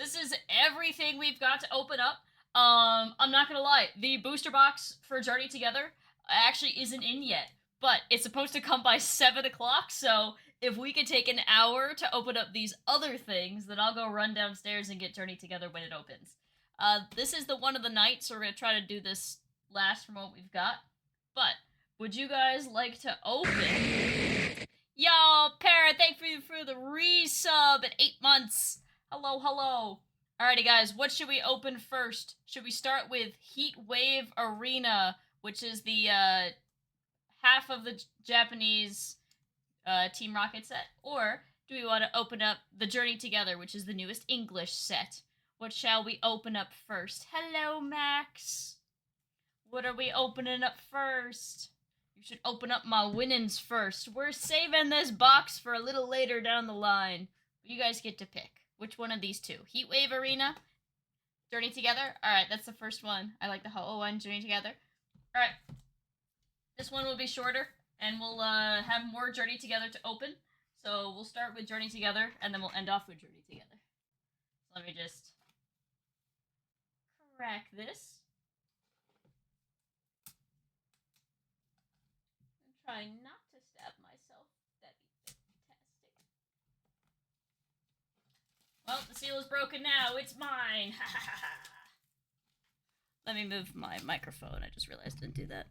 This is everything we've got to open up. I'm not gonna lie, the booster box for Journey Together actually isn't in yet, but it's supposed to come by 7 o'clock. So if we could take an hour to open up these other things, then I'll go run downstairs and get Journey Together when it opens. This is the one of the night, so we're gonna try to do this last from what we've got. But would you guys like to open? Yo, Parrot, thank you for the resub at 8 months. Hello, hello. Alrighty, guys, what should we open first? Should we start with Heat Wave Arena, which is the half of the Japanese Team Rocket set? Or do we want to open up the Journey Together, which is the newest English set? What shall we open up first? Hello, Max. What are we opening up first? You should open up my winnings first. We're saving this box for a little later down the line. You guys get to pick. Which one of these two? Heatwave Arena? Journey Together? Alright, that's the first one. I like the whole one. Journey Together. Alright. This one will be shorter, and we'll have more Journey Together to open. So we'll start with Journey Together, and then we'll end off with Journey Together. So let me just crack this. Try not to stab myself. That'd be fantastic. Well, the seal is broken now. It's mine. Let me move my microphone. I just realized I didn't do that.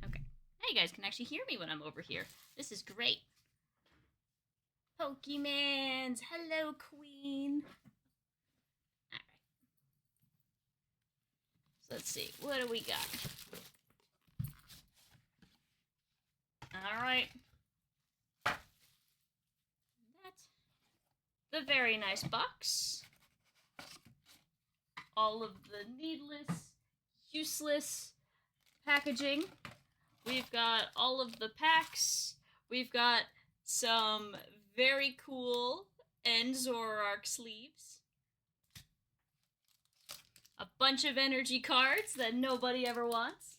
Okay. Now you guys can actually hear me when I'm over here. This is great. Pokemans. Hello, Queen. Let's see, what do we got? Alright. That's the very nice box. All of the needless, useless packaging. We've got all of the packs. We've got some very cool End Zoroark sleeves. A bunch of energy cards that nobody ever wants.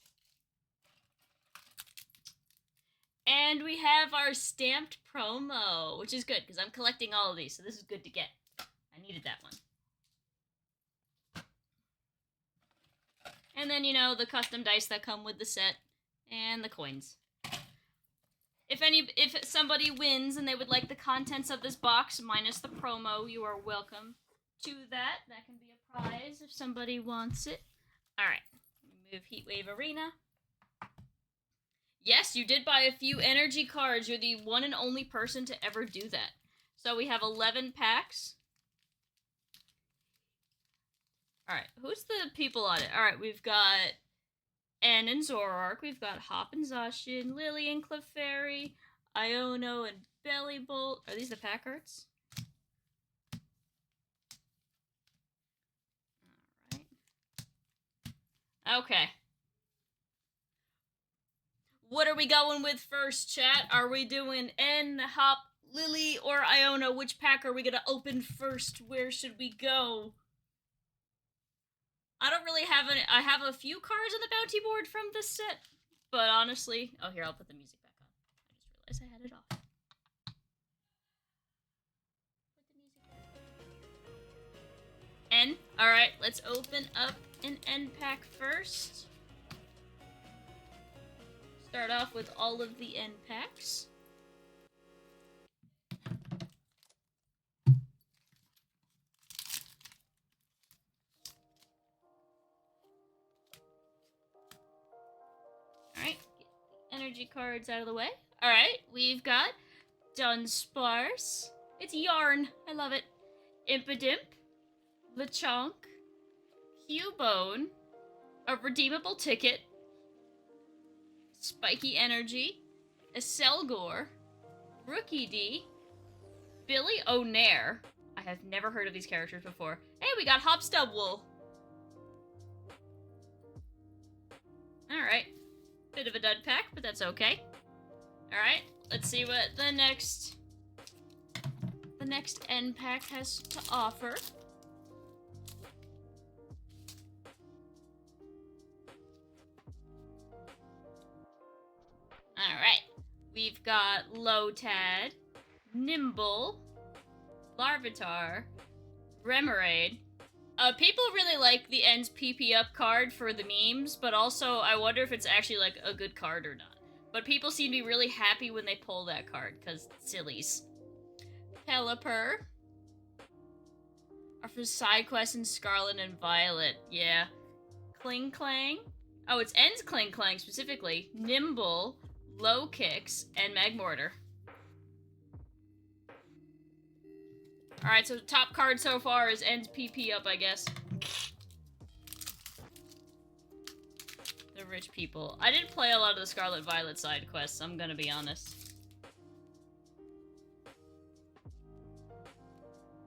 And we have our stamped promo, which is good, because I'm collecting all of these, so this is good to get. I needed that one. And then, you know, the custom dice that come with the set, and the coins. If somebody wins and they would like the contents of this box, minus the promo, you are welcome to that. That can be a prize if somebody wants it. Alright, move Heatwave Arena. Yes, you did buy a few energy cards. You're the one and only person to ever do that. So we have 11 packs. Alright, who's the people on it? Alright, we've got N and Zoroark. We've got Hop and Zacian, Lily and Clefairy, Iono and Bellibolt. Are these the pack arts? Okay. What are we going with first, chat? Are we doing N, Hop, Lily, or Iono? Which pack are we gonna open first? Where should we go? I don't really have any. I have a few cards on the bounty board from this set, but honestly, oh here, I'll put the music back on. I just realized I had it off. Put the music back. N. All right, let's open up an N pack first. Start off with all of the N packs. Alright, get the energy cards out of the way. Alright, we've got Dunsparce. It's Yarn. I love it. Impidimp. Lechonk. Cubone. A redeemable ticket. Spiky Energy. Aselgor. Rookie D. Billy O'Nair. I have never heard of these characters before. Hey, we got Hopstubwool. Alright. Bit of a dud pack, but that's okay. Alright, let's see what the next N pack has to offer. Alright. We've got Lotad, Nimble, Larvitar, Remoraid. People really like the Ends PP up card for the memes, but also I wonder if it's actually like a good card or not. But people seem to be really happy when they pull that card, because sillies. Pelipper. Are for side quests in Scarlet and Violet. Yeah. Klinklang. Oh, it's Ends Klinklang specifically. Nimble, Low Kicks, and Magmortar. Alright, so the top card so far is Ends PP up, I guess. The rich people. I didn't play a lot of the Scarlet Violet side quests, I'm gonna be honest.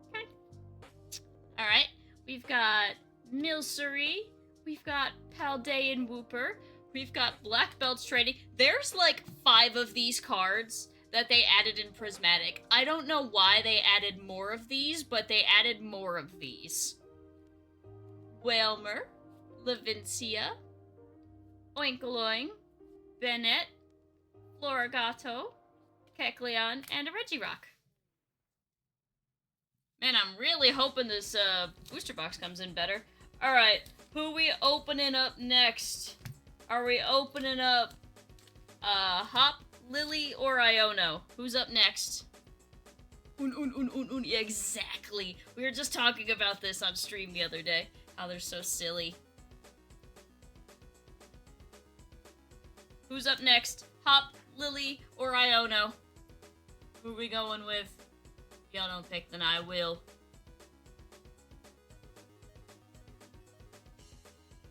Okay. Alright, we've got Milcery, we've got Paldean Wooper, we've got Black Belts Trading. There's like 5 of these cards that they added in Prismatic. I don't know why they added more of these, but they added more of these. Whalmer, Levincia, Oinkoloing, Bennett, Florigato, Kecleon, and a Regirock. Man, I'm really hoping this booster box comes in better. Alright, who we opening up next? Are we opening up Hop, Lily, or Iono? Who's up next? Yeah, exactly. We were just talking about this on stream the other day. How they're so silly. Who's up next? Hop, Lily, or Iono? Who are we going with? If y'all don't pick, then I will.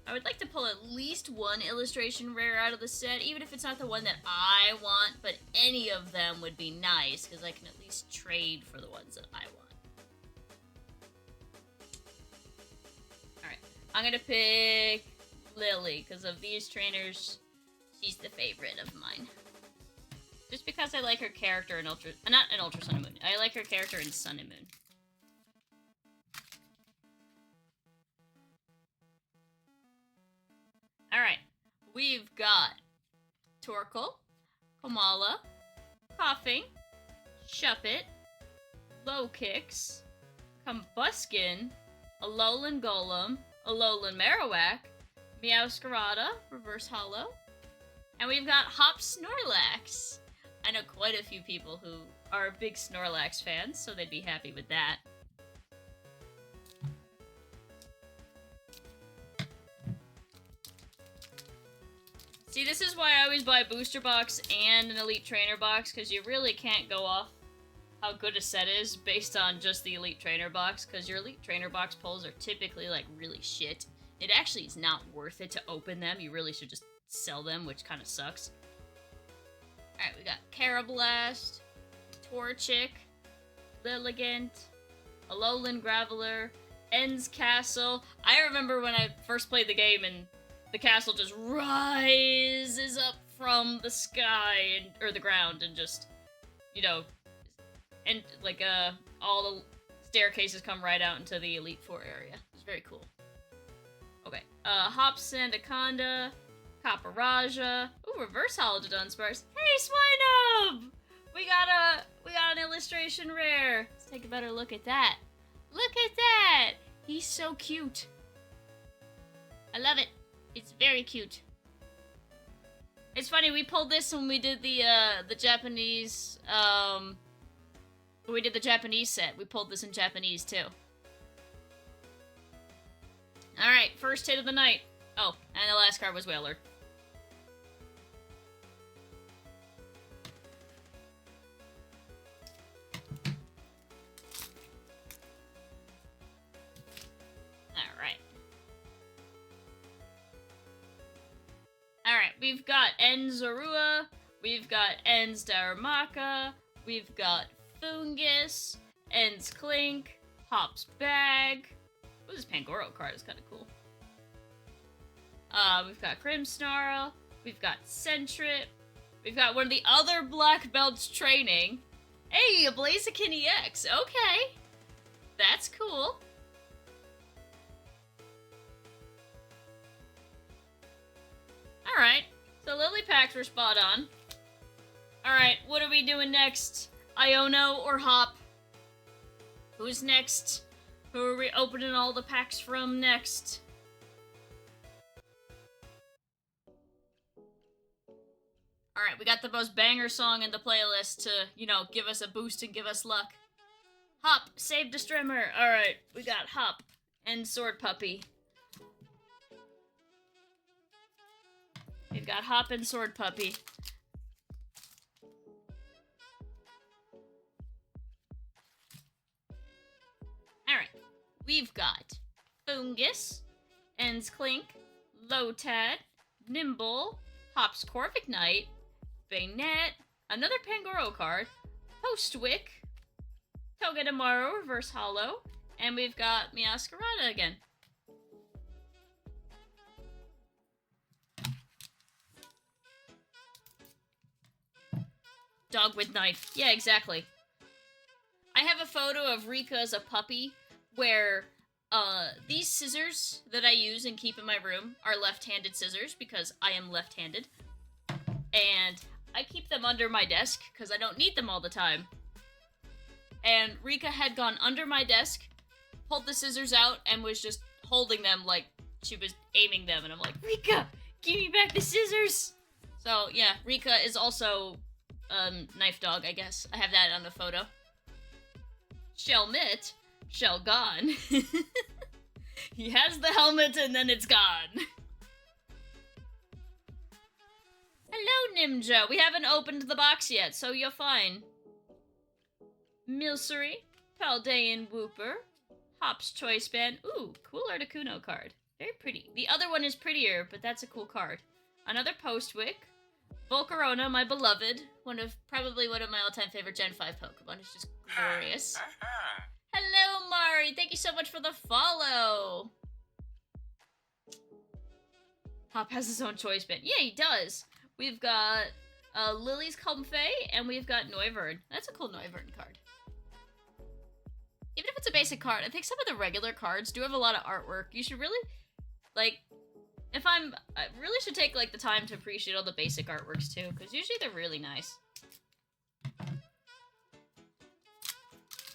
I would like to pull at least one illustration rare out of the set, even if it's not the one that I want, but any of them would be nice, because I can at least trade for the ones that I want. Alright, I'm gonna pick Lily, because of these trainers, she's the favorite of mine. Just because I like her character in not in Ultra Sun and Moon, I like her character in Sun and Moon. Alright, we've got Torkoal, Komala, Coughing, Shuppet, Low Kicks, Combuskin, Alolan Golem, Alolan Marowak, Meowscarada, Reverse Hollow, and we've got Hop Snorlax. I know quite a few people who are big Snorlax fans, so they'd be happy with that. See, this is why I always buy a booster box and an Elite Trainer box, because you really can't go off how good a set is based on just the Elite Trainer box, because your Elite Trainer box pulls are typically, like, really shit. It actually is not worth it to open them. You really should just sell them, which kind of sucks. Alright, we got Carablast, Torchic, Lilligant, Alolan Graveler, Ends Castle. I remember when I first played the game and the castle just rises up from the sky and or the ground and just, you know, and like all the staircases come right out into the Elite Four area. It's very cool. Okay, Hop Sandaconda, Caparaja. Ooh, Reverse Hollow to Dunsparce. Hey, Swinub! We got an illustration rare. Let's take a better look at that. Look at that! He's so cute. I love it. It's very cute. It's funny, we pulled this when we did the Japanese, when we did the Japanese set. We pulled this in Japanese, too. Alright, first hit of the night. Oh, and the last card was Whaler. Alright, we've got Ends Zorua, we've got Ends Darumaka, we've got Fungus, Ends Clink, Hop's Bag. Ooh, this Pangoro card is kind of cool. We've got Grimmsnarl, we've got Sentret, we've got one of the other Black Belts training. Hey, a Blaziken EX, okay. That's cool. Alright, so Lily Packs were spot on. Alright, what are we doing next? Iono or Hop? Who's next? Who are we opening all the packs from next? Alright, we got the most banger song in the playlist to, you know, give us a boost and give us luck. Hop, saved a streamer. Alright, we got Hop and Sword Puppy. We've got Hop and Sword Puppy. Alright, we've got Fungus, Ends Clink, Lotad, Nimble, Hop's Corvic Knight, Bayonet, another Pangoro card, Postwick, Togedemaru Reverse Hollow, and we've got Meowscarada again. Dog with knife. Yeah, exactly. I have a photo of Rika as a puppy where these scissors that I use and keep in my room are left-handed scissors because I am left-handed. And I keep them under my desk because I don't need them all the time. And Rika had gone under my desk, pulled the scissors out, and was just holding them like she was aiming them. And I'm like, Rika, give me back the scissors! So, yeah, Rika is also knife dog, I guess. I have that on the photo. Shelmet, Shell gone. He has the helmet and then it's gone. Hello, Nimja. We haven't opened the box yet, so you're fine. Milcery, Paldean Wooper, Hop's Choice Band. Ooh, cool Articuno card. Very pretty. The other one is prettier, but that's a cool card. Another Postwick. Volcarona, my beloved. Probably one of my all-time favorite Gen 5 Pokemon. It's just glorious. Hello, Mari. Thank you so much for the follow. Hop has his own choice band. Yeah, he does. We've got Lily's Comfey, and we've got Noivern. That's a cool Noivern card. Even if it's a basic card, I think some of the regular cards do have a lot of artwork. You should really, like, I really should take, like, the time to appreciate all the basic artworks, too, because usually they're really nice.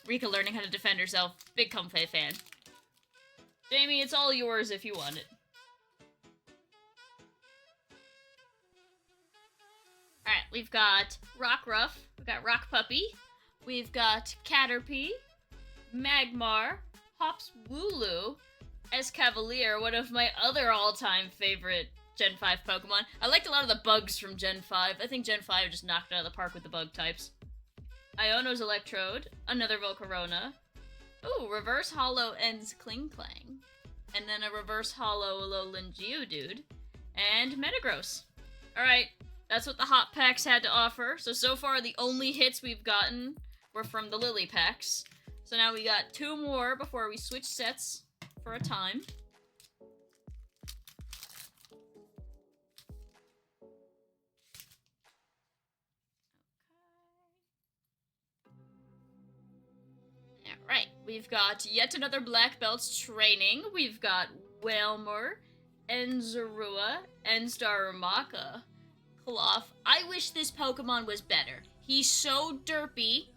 Rika learning how to defend herself. Big Comfey fan. Jamie, it's all yours if you want it. Alright, we've got Rockruff, we've got Rock Puppy, we've got Caterpie, Magmar, Hops Wooloo, Escavalier, one of my other all-time favorite Gen 5 Pokemon. I liked a lot of the bugs from Gen 5. I think Gen 5 just knocked it out of the park with the bug types. Iono's Electrode, another Volcarona. Ooh, Reverse Hollow Ends Kling-Clang. And then a Reverse Hollow Alolan Geodude. And Metagross. Alright, that's what the Hot Packs had to offer. So far the only hits we've gotten were from the Lily Packs. So now we got 2 more before we switch sets for a time. Alright, we've got yet another Black Belt's training. We've got Wailmer, Enzarua, Enstarumaka, Cloth. I wish this Pokemon was better. He's so derpy.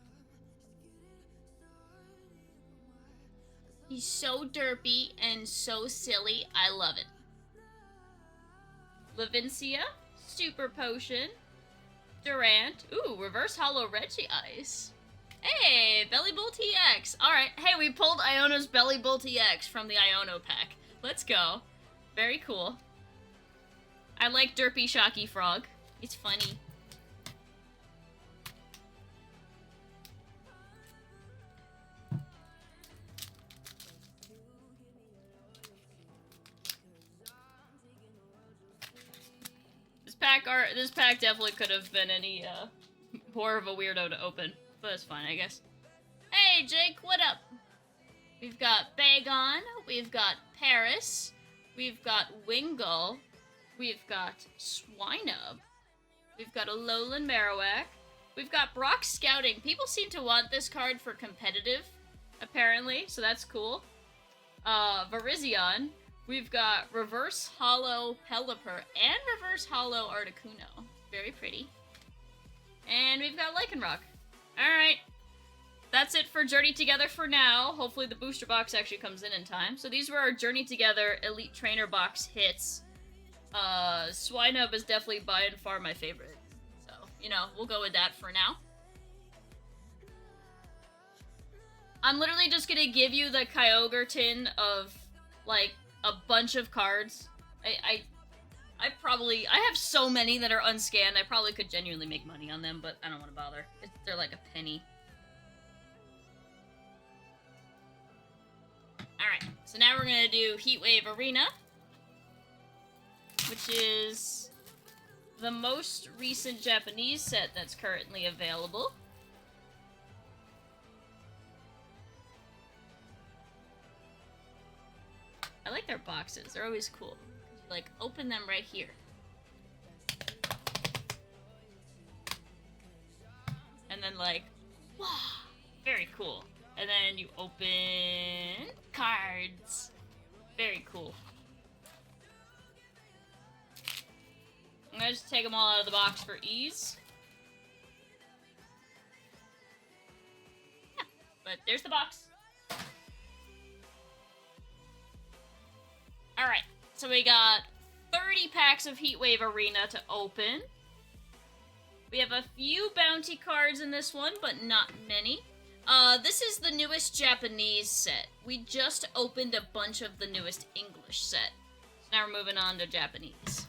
He's so derpy and so silly. I love it. Lavincia, Super Potion, Durant. Ooh, Reverse Hollow Regice. Hey, Bellibolt EX. Alright, hey, we pulled Iono's Bellibolt EX from the Iono pack. Let's go. Very cool. I like Derpy Shocky Frog. It's funny. This pack definitely could have been any more of a weirdo to open, but it's fine, I guess. Hey, Jake, what up? We've got Bagon, we've got Paris, we've got Wingull, we've got Swinub, we've got Alolan Marowak, we've got Brock Scouting. People seem to want this card for competitive, apparently, so that's cool. Virizion. We've got Reverse Hollow Pelipper and Reverse Hollow Articuno. Very pretty. And we've got Lycanroc. Alright. that's it for Journey Together for now. Hopefully the booster box actually comes in time. So these were our Journey Together Elite Trainer box hits. Swinub is definitely by and far my favorite. So, you know, we'll go with that for now. I'm literally just gonna give you the Kyogre tin of, like, a bunch of cards. I have so many that are unscanned, I probably could genuinely make money on them, but I don't want to bother. They're like a penny. Alright, so now we're gonna do Heatwave Arena, which is the most recent Japanese set that's currently available. I like their boxes, they're always cool. You, like, open them right here. And then, like, wow, very cool. And then you open cards. Very cool. I'm gonna just take them all out of the box for ease. Yeah, but there's the box. Alright, so we got 30 packs of Heatwave Arena to open. We have a few bounty cards in this one, but not many. This is the newest Japanese set. We just opened a bunch of the newest English set. So now we're moving on to Japanese.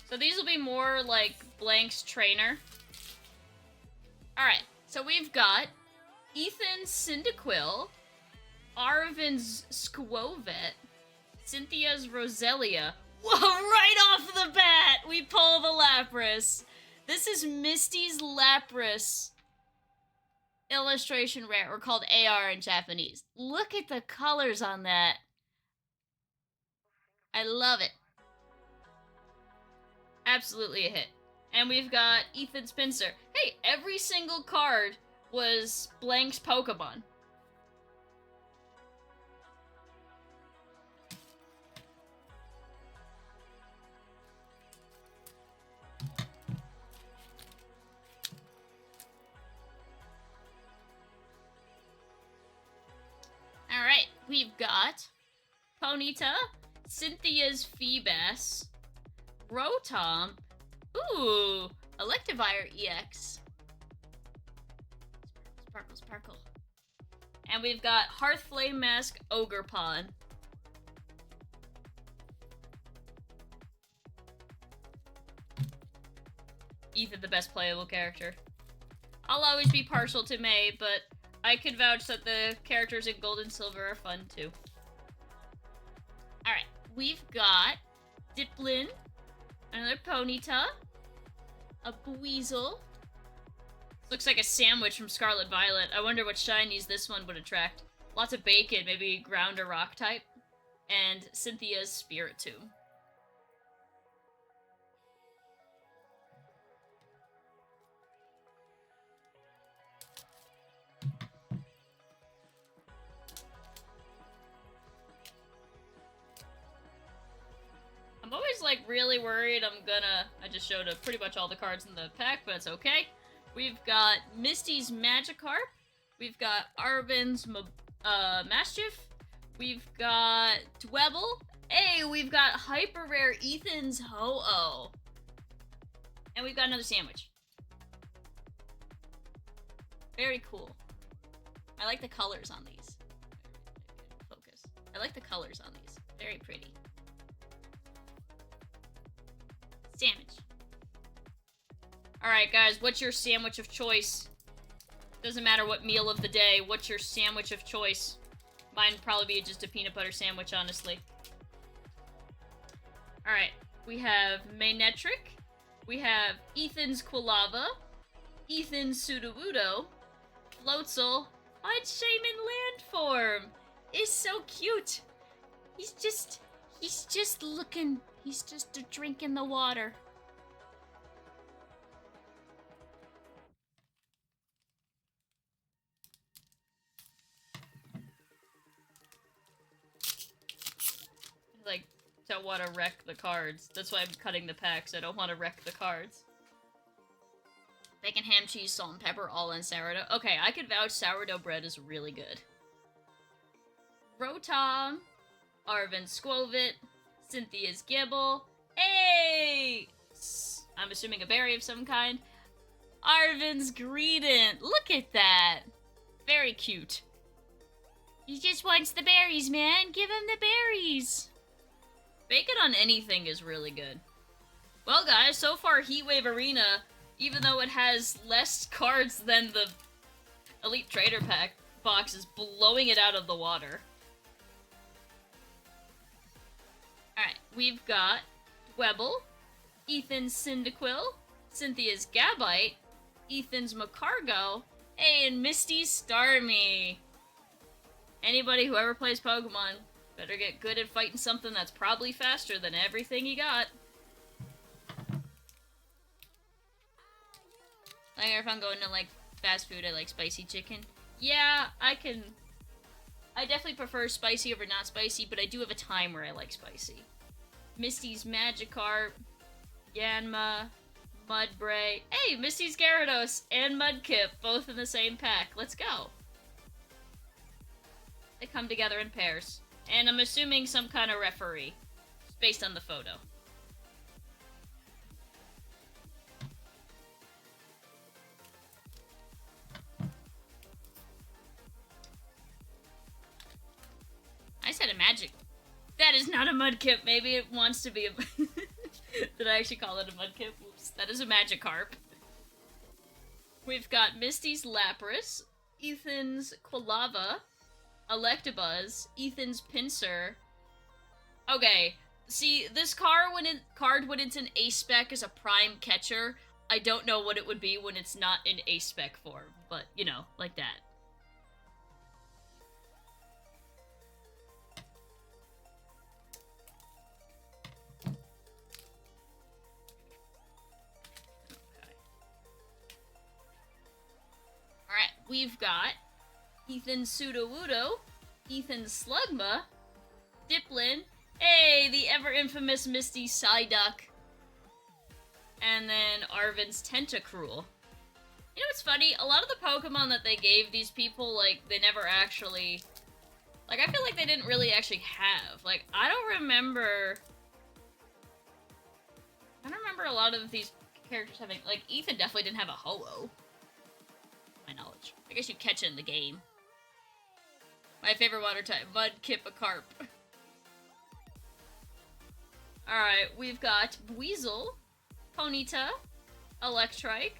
So these will be more like Blank's trainer. Alright, so we've got Ethan's Cyndaquil, Arvin's Squovet, Cynthia's Roselia. Whoa, right off the bat, we pull the Lapras. This is Misty's Lapras illustration rare, or called AR in Japanese. Look at the colors on that. I love it. Absolutely a hit. And we've got Ethan Spencer. Hey, every single card was Blank's Pokemon. Alright, we've got Ponyta, Cynthia's Feebas, Rotom, ooh, Electivire EX. Sparkle, sparkle. And we've got Hearthflame Mask Ogerpon. Ethan, the best playable character. I'll always be partial to May, but I can vouch that the characters in Gold and Silver are fun too. Alright, we've got Dipplin, another Ponyta, a Buizel. Looks like a sandwich from Scarlet Violet. I wonder what shinies this one would attract. Lots of bacon, maybe ground or rock type. And Cynthia's Spiritomb. I'm always, like, really worried I just showed pretty much all the cards in the pack, but it's okay. We've got Misty's Magikarp. We've got Arvin's Mastiff. We've got Dwebble. Hey, we've got Hyper Rare Ethan's Ho-Oh. And we've got another sandwich. Very cool. I like the colors on these. Focus. I like the colors on these. Very pretty. Sandwich. Alright, guys, what's your sandwich of choice? Doesn't matter what meal of the day, what's your sandwich of choice? Mine would probably be just a peanut butter sandwich, honestly. Alright, we have Manectric, we have Ethan's Quilava, Ethan's Sudowoodo, Floatzel. Oh, it's Shaman Landform! It's so cute! He's just looking, he's just drinking the water. Like, Don't want to wreck the cards. That's why I'm cutting the packs. I don't want to wreck the cards. Bacon, ham, cheese, salt, and pepper, all in sourdough. Okay, I could vouch sourdough bread is really good. Rotom, Arvin Squovit, Cynthia's Gibble. Hey! I'm assuming a berry of some kind. Arvin's Greedent. Look at that. Very cute. He just wants the berries, man. Give him the berries. Bacon on anything is really good. Well, guys, so far Heatwave Arena, even though it has less cards than the Elite Trader Pack box, is blowing it out of the water. Alright, we've got Dwebble, Ethan's Cyndaquil, Cynthia's Gabite, Ethan's Macargo, hey, and Misty's Starmie. Anybody who ever plays Pokemon better get good at fighting something that's probably faster than everything you got. Like, if I'm going to, like, fast food, I like spicy chicken. Yeah, I definitely prefer spicy over not spicy, but I do have a time where I like spicy. Misty's Magikarp, Yanma, Mudbray. Hey, Misty's Gyarados and Mudkip, both in the same pack. Let's go. They come together in pairs. And I'm assuming some kind of referee, based on the photo. I said a magic. That is not a Mudkip. Maybe it wants to be a... Did I actually call it a Mudkip? Oops. That is a Magikarp. We've got Misty's Lapras, Ethan's Quilava, Electabuzz, Ethan's Pinsir. Okay, see, this card when it's an Ace Spec as a Prime Catcher, I don't know what it would be when it's not in Ace Spec form, but, you know, like that. Alright, we've got Ethan's Sudowoodo, Ethan's Slugma, Dipplin, hey, the ever-infamous Misty Psyduck, and then Arvin's Tentacruel. You know what's funny? A lot of the Pokemon that they gave these people, like, they never actually... Like, I feel like they didn't really actually have. Like, I don't remember a lot of these characters having... Like, Ethan definitely didn't have a Ho-Oh. My knowledge. I guess you catch it in the game. My favorite water type, Mudkip a Carp. Alright, we've got Weasel, Ponyta, Electrike,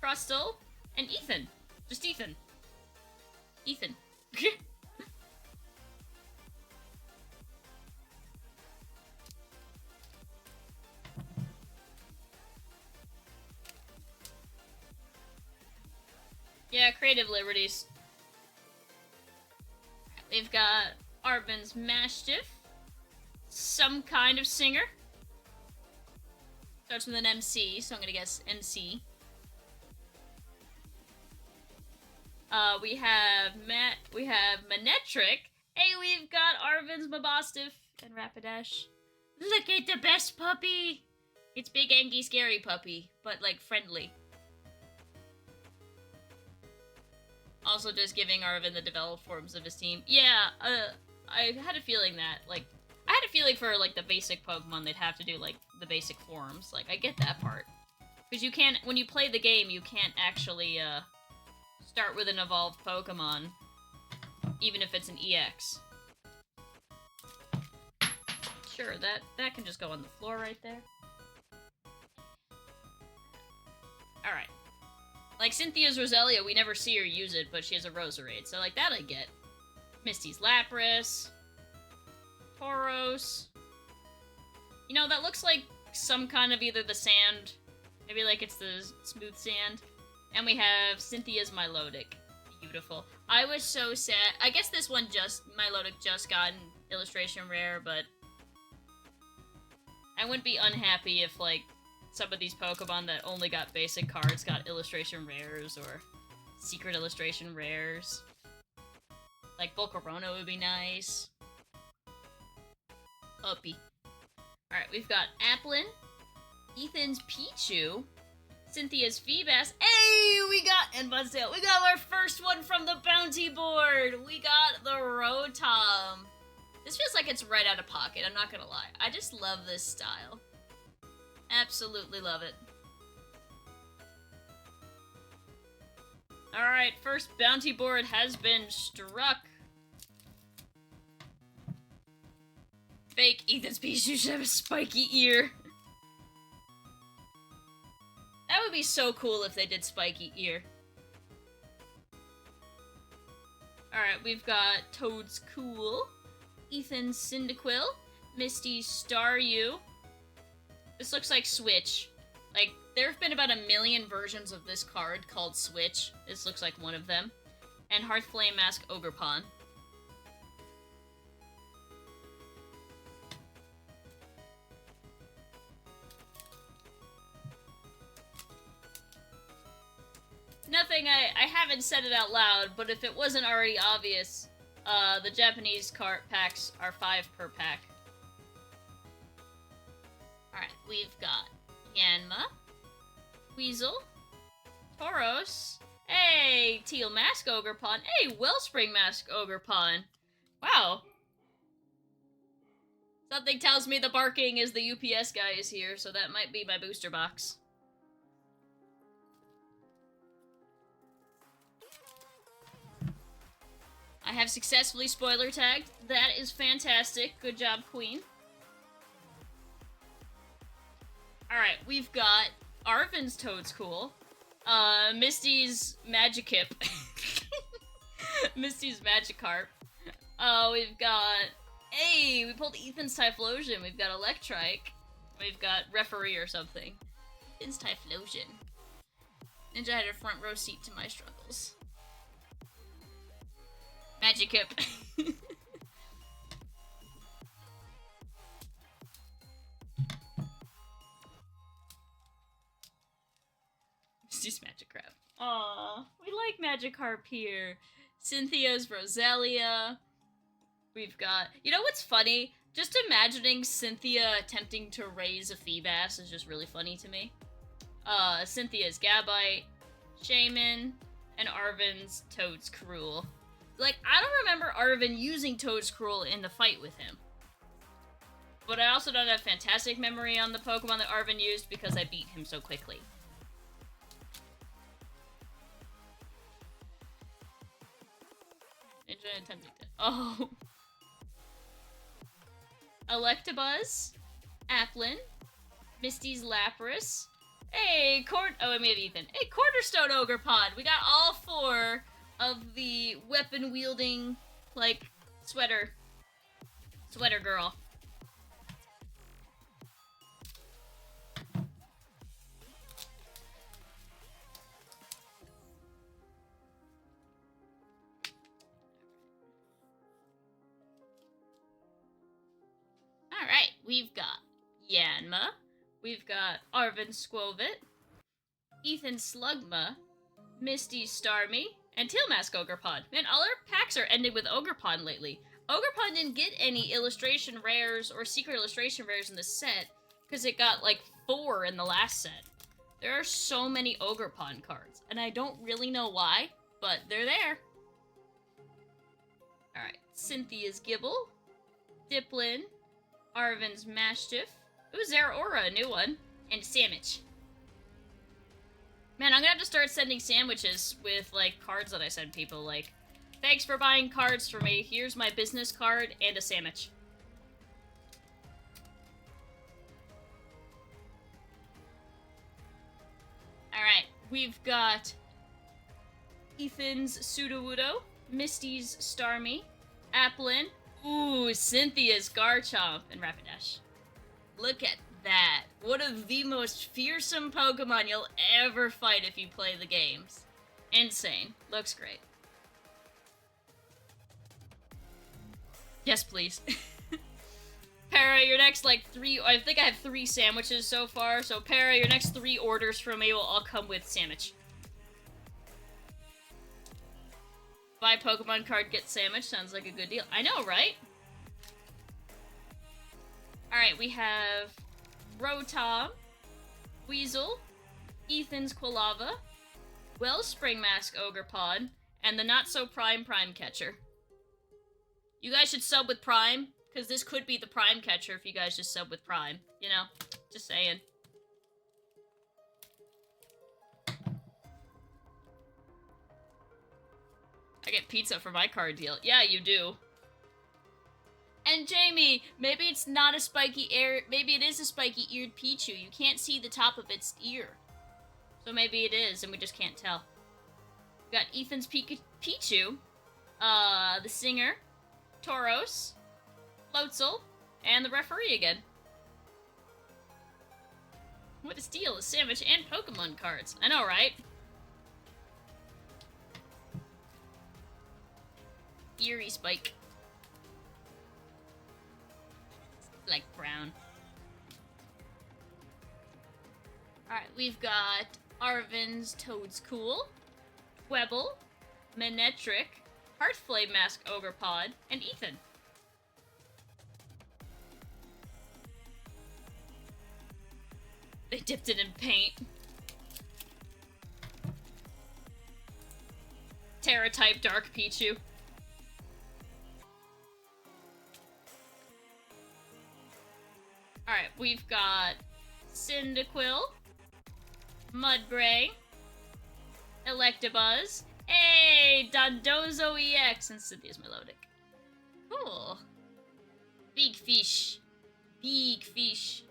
Crustle, and Ethan. Just Ethan. Ethan. Yeah, creative liberties. We've got Arvin's Mastiff, some kind of singer. Starts with an MC, so I'm gonna guess MC. We have Manectric. Hey, we've got Arvin's Mabostiff and Rapidash. Look at the best puppy! It's Big Angie Scary Puppy, but like friendly. Also just giving Arvin the developed forms of his team. Yeah, I had a feeling that, like, I had a feeling for, like, the basic Pokemon, they'd have to do, like, the basic forms. Like, I get that part. Because you can't, when you play the game, you can't actually, start with an evolved Pokemon, even if it's an EX. Sure, that can just go on the floor right there. Alright. Like, Cynthia's Roselia, we never see her use it, but she has a Roserade, so, like, that I get. Misty's Lapras. Tauros. You know, that looks like some kind of either the sand, maybe like it's the smooth sand. And we have Cynthia's Milotic. Beautiful. I was so sad. I guess this one Milotic just got an illustration rare, but I wouldn't be unhappy if, like, some of these Pokemon that only got basic cards got illustration rares or secret illustration rares. Like Volcarona would be nice. Uppy. Alright, we've got Applin, Ethan's Pichu, Cynthia's Feebas. Hey, and Buzztail. We got our first one from the bounty board. We got the Rotom. This feels like it's right out of pocket, I'm not gonna lie. I just love this style. Absolutely love it. Alright, first bounty board has been struck. Fake Ethan's Pichu should have a spiky ear. That would be so cool if they did spiky ear. Alright, we've got Toad's Cool, Ethan's Cyndaquil, Misty's Staryu. This looks like Switch. Like, there have been about 1 million versions of this card called Switch. This looks like one of them. And Hearthflame Mask Ogerpon. Nothing, I haven't said it out loud, but if it wasn't already obvious, the Japanese card packs are 5 per pack. Alright, we've got Yanma, Weasel, Tauros, hey, Teal Mask Ogerpon, hey, Wellspring Mask Ogerpon. Wow. Something tells me the barking is the UPS guy is here, so that might be my booster box. I have successfully spoiler tagged. That is fantastic. Good job, Queen. Alright, we've got Arven's Toad's Cool. Misty's Magikip. Misty's Magikarp. We've got... Hey, we pulled Ethan's Typhlosion. We've got Electrike. We've got Referee or something. Ethan's Typhlosion. Ninja had a front row seat to my struggles. Magikip. Misty's Magikarp. Aww, we like Magikarp here. Cynthia's Roselia. We've got... You know what's funny? Just imagining Cynthia attempting to raise a Feebas is just really funny to me. Cynthia's Gabite, Shaman, and Arven's Toad's Cruel. Like, I don't remember Arven using Toad's Cruel in the fight with him. But I also don't have fantastic memory on the Pokemon that Arven used because I beat him so quickly. Ninja attempting to... Oh. Electabuzz, Applin, Misty's Lapras. Hey, Oh, I mean Ethan. Hey, Cornerstone Ogerpon. We got all 4 of the weapon-wielding, like, sweater girl. Alright, we've got Yanma, we've got Arven Squovit, Ethan Slugma, Misty Starmie, and Teal Mask Ogerpon. Man, all our packs are ending with Ogerpon lately. Ogerpon didn't get any illustration rares or secret illustration rares in this set, because it got like 4 in the last set. There are so many Ogerpon cards, and I don't really know why, but they're there. Alright, Cynthia's Gibble, Diplin, Arven's Mastiff, ooh, Zeraora, a new one, and Sandwich. Man, I'm gonna have to start sending sandwiches with, like, cards that I send people, like, thanks for buying cards for me, here's my business card and a sandwich. Alright, we've got Ethan's Sudowoodo, Misty's Starmie, Applin, ooh, Cynthia's Garchomp, and Rapidash. Look at that. One of the most fearsome Pokemon you'll ever fight if you play the games. Insane. Looks great. Yes, please. Para, your next, like, 3... I think I have 3 sandwiches so far, so Para, your next 3 orders from me will all come with sandwich. Buy Pokemon card, get sandwich. Sounds like a good deal. I know, right? Alright, we have Rotom, Weasel, Ethan's Quilava, Wellspring Mask Ogerpod, and the not-so-prime Catcher. You guys should sub with Prime, because this could be the Prime Catcher if you guys just sub with Prime. You know? Just saying. I get pizza for my card deal. Yeah, you do. And Jamie, maybe it's not a spiky ear. Maybe it is a spiky-eared Pichu. You can't see the top of its ear. So maybe it is, and we just can't tell. We got Ethan's Pichu, the singer, Tauros, Floatzel, and the referee again. What a steal, a sandwich, and Pokemon cards. I know, right? Eerie Spike. Like brown. Alright, we've got Arvin's Toedscool, Quebble, Manectric, Heartflame Mask Ogerpod, and Ethan. They dipped it in paint. Terra-type Dark Pichu. Alright, we've got Cyndaquil, Mudbray, Electabuzz, hey, Dondozo EX, and Cynthia's Melodic. Cool. Big fish. Big fish.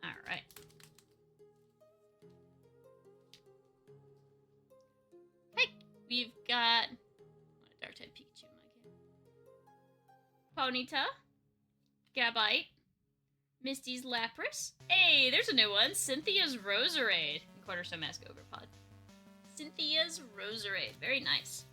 Alright. Hey, we've got... what a Dark-type Pikachu in my game. Ponyta, Gabite, Misty's Lapras. Hey, there's a new one. Cynthia's Roserade. And Quarterstone Mask Ogerpod. Cynthia's Roserade. Very nice.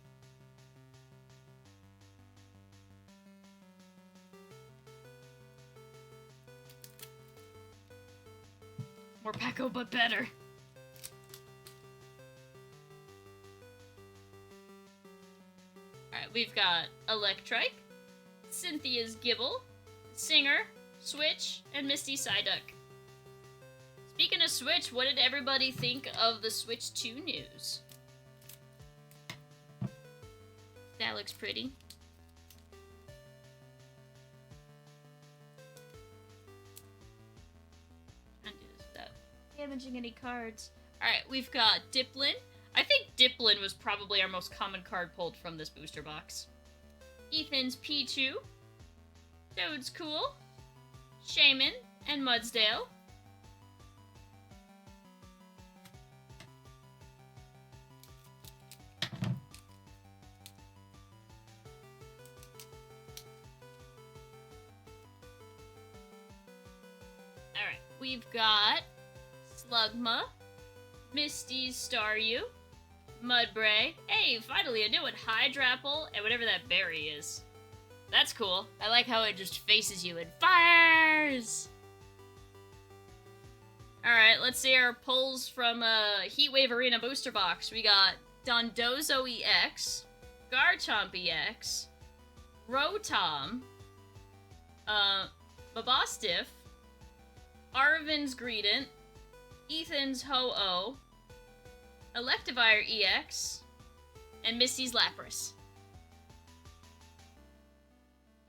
More Packo, but better. Alright, we've got Electrike, Cynthia's Gibble, Singer, Switch, and Misty Psyduck. Speaking of Switch, what did everybody think of the Switch 2 news? That looks pretty. Trying to do this without damaging any cards. Alright, we've got Dipplin. I think Dipplin was probably our most common card pulled from this booster box. Ethan's Pichu, Toedscool, Shaman, and Mudsdale. Alright, we've got Slugma, Misty's Staryu, Mudbray. Hey, finally a new one. Hydrapple, and whatever that berry is. That's cool. I like how it just faces you and fires! Alright, let's see our pulls from Heatwave Arena booster box. We got Dondozo EX, Garchomp EX, Rotom, Babostiff, Arvin's Greedent, Ethan's Ho-Oh, Electivire EX, and Misty's Lapras.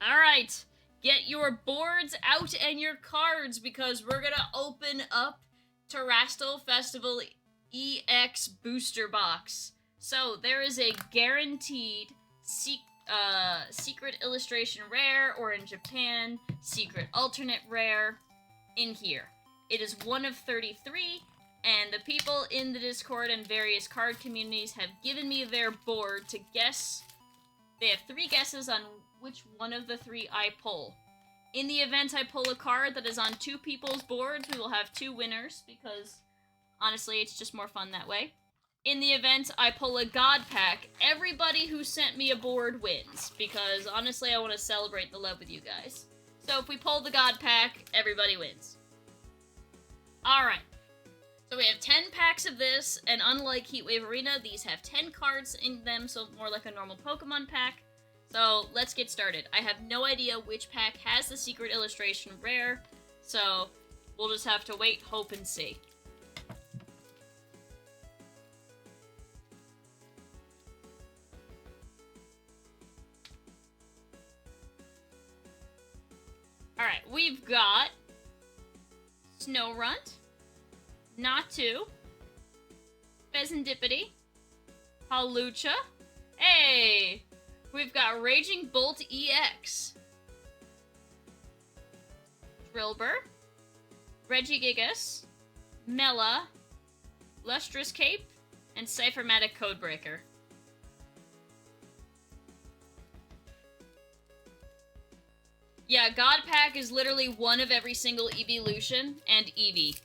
Alright, get your boards out and your cards because we're gonna open up Terastal Festival EX booster box. So, there is a guaranteed secret illustration rare, or in Japan, secret alternate rare in here. It is one of 33, and the people in the Discord and various card communities have given me their board to guess. They have 3 guesses on which one of the 3 I pull. In the event I pull a card that is on 2 people's boards, we will have 2 winners, because honestly, it's just more fun that way. In the event I pull a God Pack, everybody who sent me a board wins, because honestly, I want to celebrate the love with you guys. So if we pull the God Pack, everybody wins. Alright. So we have 10 packs of this, and unlike Heatwave Arena, these have 10 cards in them, so more like a normal Pokemon pack. So let's get started. I have no idea which pack has the secret illustration rare, so we'll just have to wait, hope, and see. Alright, we've got Snorunt, Natu, Pheasantipity, Hawlucha. Hey! We've got Raging Bolt EX, Drillbur, Regigigas, Mela, Lustrous Cape, and Cyphermatic Codebreaker. Yeah, God Pack is literally one of every single Evolution and Eevee.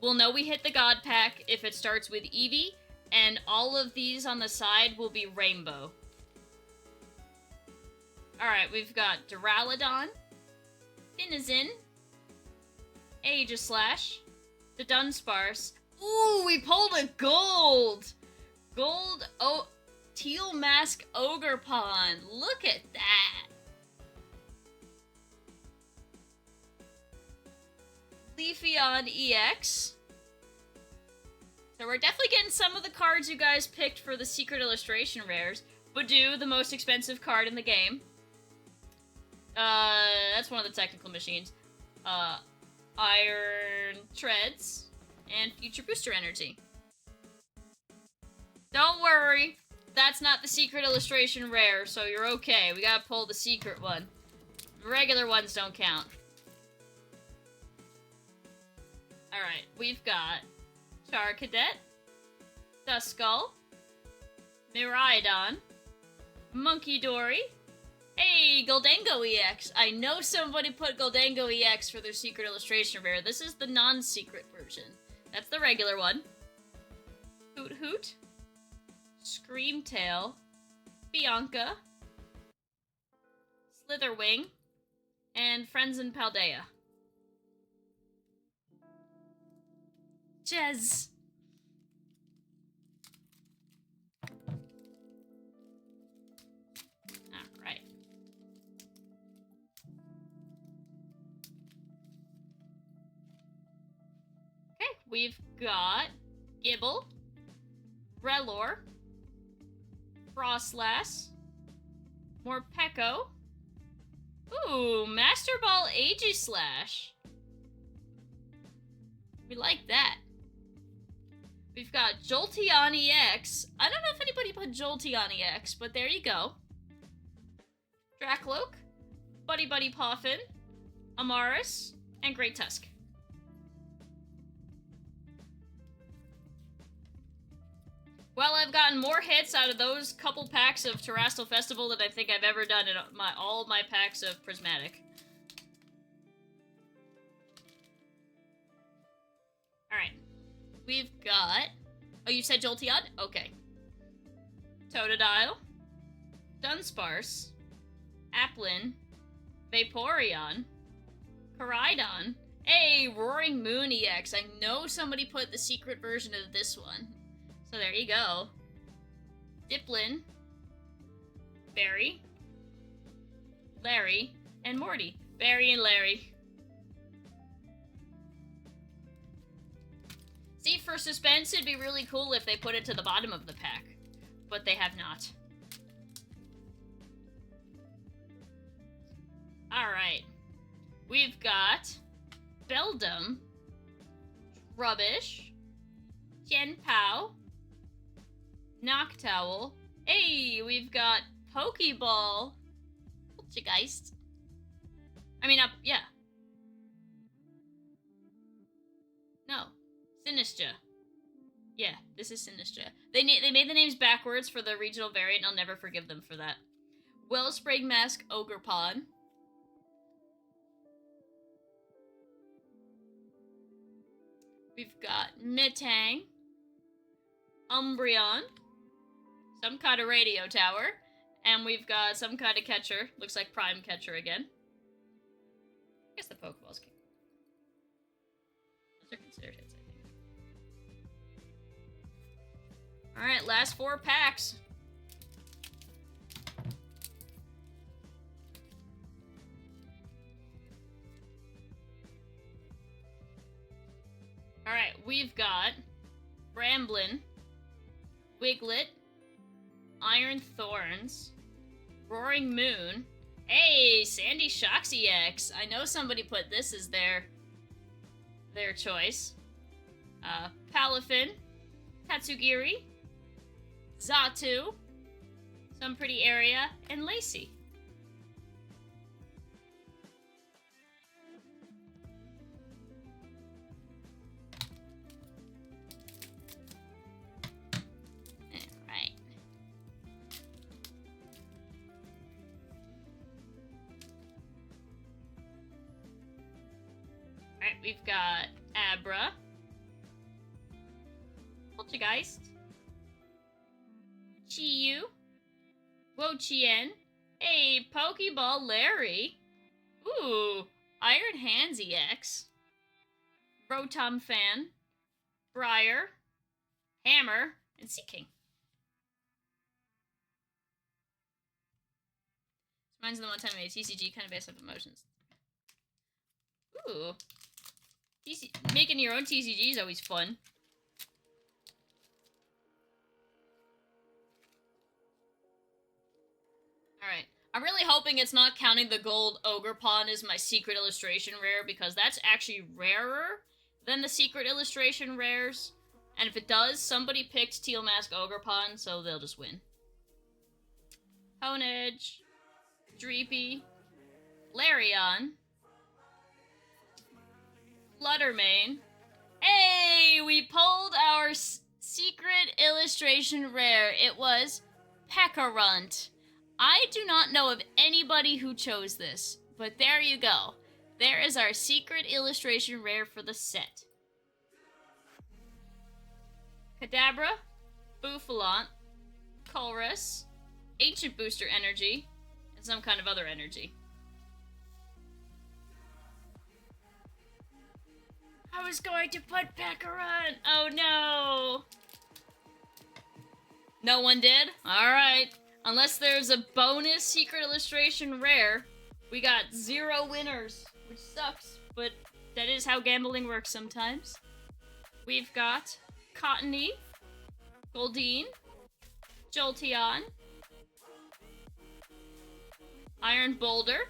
We'll know we hit the God Pack if it starts with Eevee, and all of these on the side will be Rainbow. Alright, we've got Duraludon, Finizen, Aegislash, the Dunsparce. Ooh, we pulled a gold! Gold Teal Mask Ogerpon. Look at that! Leafeon EX. So we're definitely getting some of the cards you guys picked for the secret illustration rares. Badoo, the most expensive card in the game. That's one of the technical machines. Iron Treads, and Future Booster Energy. Don't worry, that's not the secret illustration rare, so you're okay. We gotta pull the secret one. The regular ones don't count. Alright, we've got Charcadet, Duskull, Miraidon, Munkidori. Hey, Goldango EX. I know somebody put Goldango EX for their secret illustration rare. This is the non-secret version. That's the regular one. Hoot Hoot, Screamtail, Bianca, Slitherwing, and Frenzen Paldea. Jez. Alright. Okay, we've got Gibble, Relor, Frostlass, Morpeko. Ooh, Master Ball Aegislash. We like that. We've got Jolteon EX. I don't know if anybody put Jolteon EX, but there you go. Dracloak, Buddy Buddy Poffin, Amaris, and Great Tusk. Well, I've gotten more hits out of those couple packs of Terrastal Festival than I think I've ever done in all my packs of Prismatic. Alright. We've got... Oh, you said Jolteon? Okay. Totodile, Dunsparce, Applin, Vaporeon, Koraidon. Hey, Roaring Moon EX. I know somebody put the secret version of this one. So there you go. Diplin, Barry, Larry, and Morty. Barry and Larry. See, for suspense, it'd be really cool if they put it to the bottom of the pack. But they have not. Alright. We've got Beldum, Rubbish, Tianpao, Noctowl. Hey, we've got Pokeball, Poltergeist. I mean, yeah. No. Sinistra. Yeah, this is Sinistra. They made the names backwards for the regional variant, and I'll never forgive them for that. Wellspring Mask Ogerpon. We've got Metang, Umbreon, some kind of radio tower, and we've got some kind of catcher. Looks like Prime Catcher again. I guess the Pokeballs can. Those are considered hits, I think. Alright, last 4 packs. Alright, we've got Bramblin, Wiglet, Iron Thorns, Roaring Moon. Hey, Sandy Shocks EX. I know somebody put this as their choice. Palafin, Tatsugiri, Xatu, Some Pretty Area, and Lacey. Alright. Alright, we've got Abra, Poltergeist, Chiyu, Wo-Chien, hey, Pokeball Larry, ooh, Iron Hands EX, Rotom Fan, Briar, Hammer, and Seaking. Reminds me of the one time I made TCG kind of based off emotions. Ooh. Making your own TCG is always fun. Alright. I'm really hoping it's not counting the gold Ogerpon as my secret illustration rare, because that's actually rarer than the secret illustration rares. And if it does, somebody picked Teal Mask Ogerpon, so they'll just win. Honedge, Dreepy, Larion, Fluttermane. Hey, we pulled our secret illustration rare. It was Pekarunt. I do not know of anybody who chose this, but there you go. There is our secret illustration rare for the set. Kadabra, Bouffalant, Colress, Ancient Booster Energy, and some kind of other energy. I was going to put Pekarunt! Oh no! No one did? Alright. Unless there's a bonus secret illustration rare, we got 0 winners, which sucks, but that is how gambling works sometimes. We've got Cottony, Goldeen, Jolteon, Iron Boulder,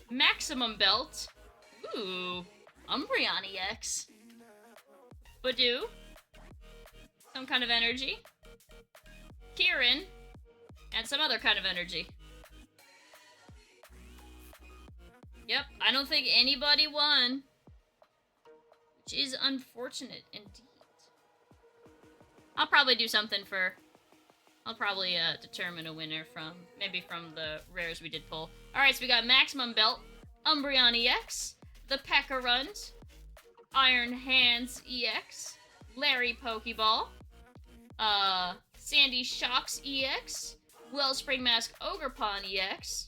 Maximum Belt, ooh, Umbreon EX, Badoo, some kind of energy, Kieran, and some other kind of energy. Yep, I don't think anybody won, which is unfortunate indeed. I'll probably do something for... I'll probably determine a winner from the rares we did pull. Alright, so we got Maximum Belt, Umbreon EX, the Pekarunt, Iron Hands EX, Larry Pokeball, Sandy Shocks EX, Wellspring Mask Ogerpon EX,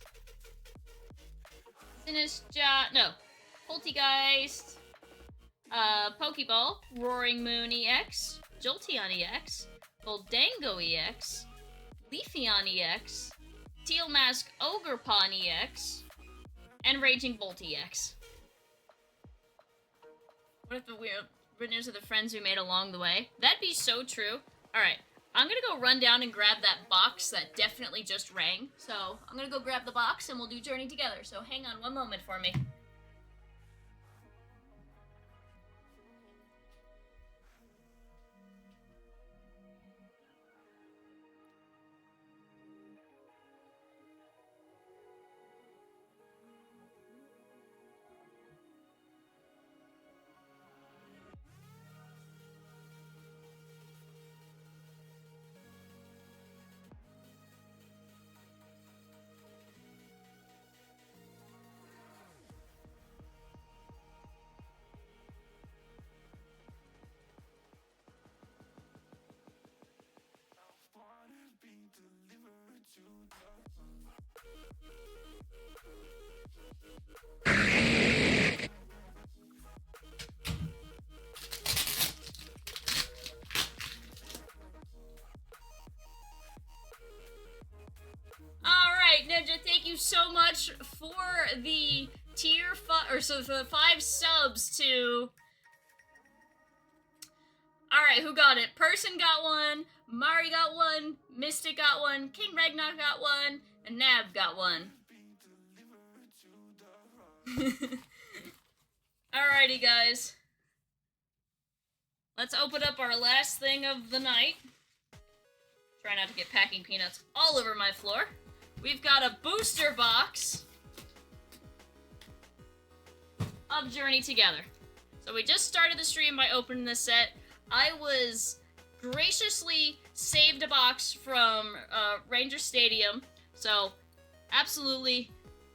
Poltergeist, Pokeball, Roaring Moon EX, Jolteon EX, Goldango EX, Leafeon EX, Teal Mask Ogerpon EX, and Raging Bolt EX. What if the winners are the friends we made along the way? That'd be so true. Alright, I'm gonna go run down and grab that box that definitely just rang. So, I'm gonna go grab the box and we'll do Journey together. So, hang on one moment for me. right, Ninja, thank you so much for the tier 5, or so the 5 subs to... Alright, who got it? Person got one, Mari got one, Mystic got one, King Ragnar got one, and Nab got one. Alrighty, guys. Let's open up our last thing of the night. Try not to get packing peanuts all over my floor. We've got a booster box of Journey Together. So we just started the stream by opening this set. I was graciously saved a box from Ranger Stadium. So absolutely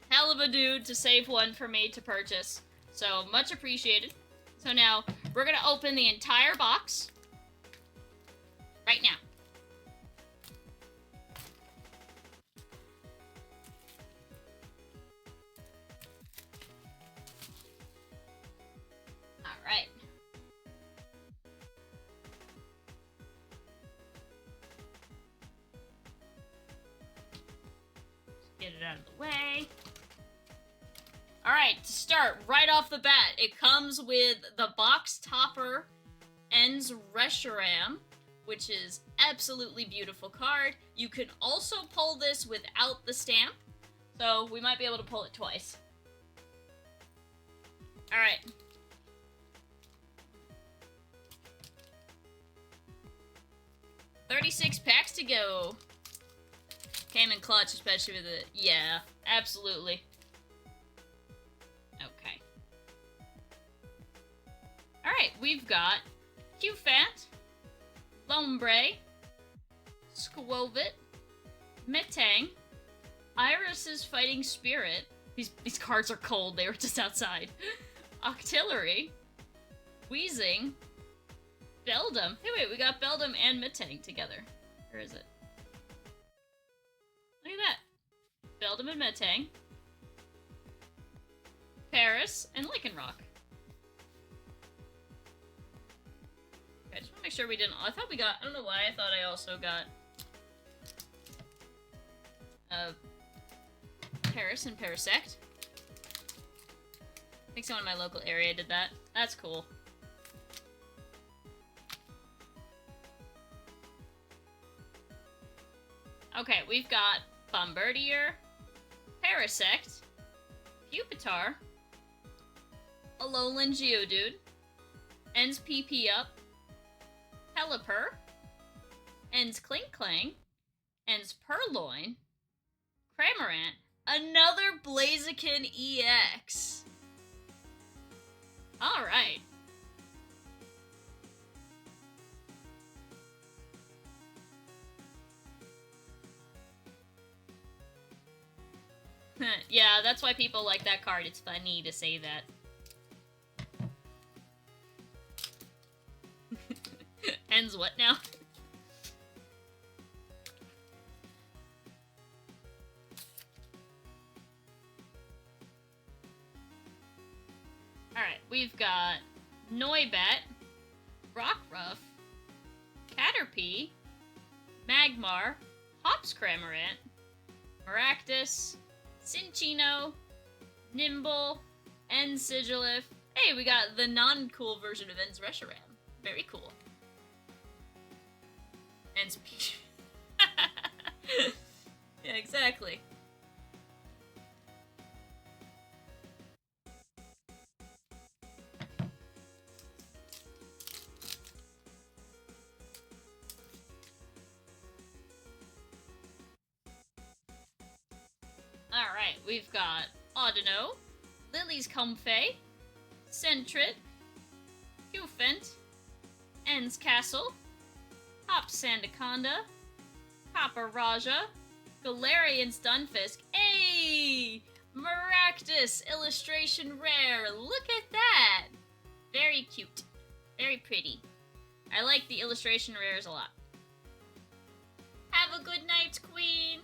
hell of a dude to save one for me to purchase. So much appreciated. So now we're gonna open the entire box right now. All right. Get it out of the way. Alright, to start, right off the bat, it comes with the box topper Ends Reshiram, which is absolutely beautiful card. You can also pull this without the stamp, so we might be able to pull it twice. Alright. $36 packs to go. Came in clutch, especially with the... Yeah, absolutely. Okay. Alright, we've got Qfant, Lombre, Squovit, Metang, Iris's Fighting Spirit. These cards are cold, they were just outside. Octillery, Wheezing, Beldum. Hey, wait, we got Beldum and Metang together. Where is it? Look at that. Beldum and Metang. Paris and Lycanroc. Okay, I just want to make sure we didn't... I thought we got... I don't know why I thought I also got... Paris and Parasect. I think someone in my local area did that. That's cool. Okay, we've got Bombardier, Parasect, Pupitar, Alolan Geodude, Ends PP Up, Pelipper, Ends Klinklang, Ends Purloin, Cramorant, another Blaziken EX. Alright. Yeah, that's why people like that card. It's funny to say that. Ends what now? Alright, we've got Noibat, Rockruff, Caterpie, Magmar, Hops Cramorant, Maractus, Cinccino, Nimble, and Sigilyph. Hey, we got the non-cool version of Ends Reshiram. Very cool. Ends Yeah, exactly. Alright, we've got Audino, Lily's Comfey, Sentret, Qfant, Ends Castle, Hop Sandaconda, Copper Raja, Galarian Stunfisk. Hey! Maractus illustration rare. Look at that! Very cute. Very pretty. I like the illustration rares a lot. Have a good night, Queen!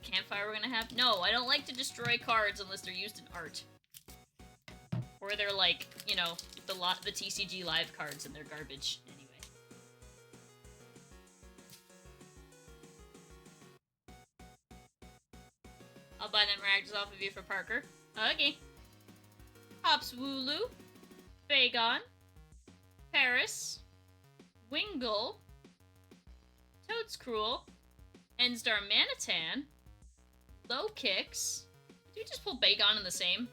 Campfire we're gonna have? No, I don't like to destroy cards unless they're used in art. Or they're like, you know, the TCG live cards and they're garbage anyway. I'll buy that Maragdas off of you for Parker. Okay. Hops Wooloo, Bagon, Paris, Wingull, Toadscruel, Enstar Manitan, Low Kicks. Did we just pull Bagon in the same?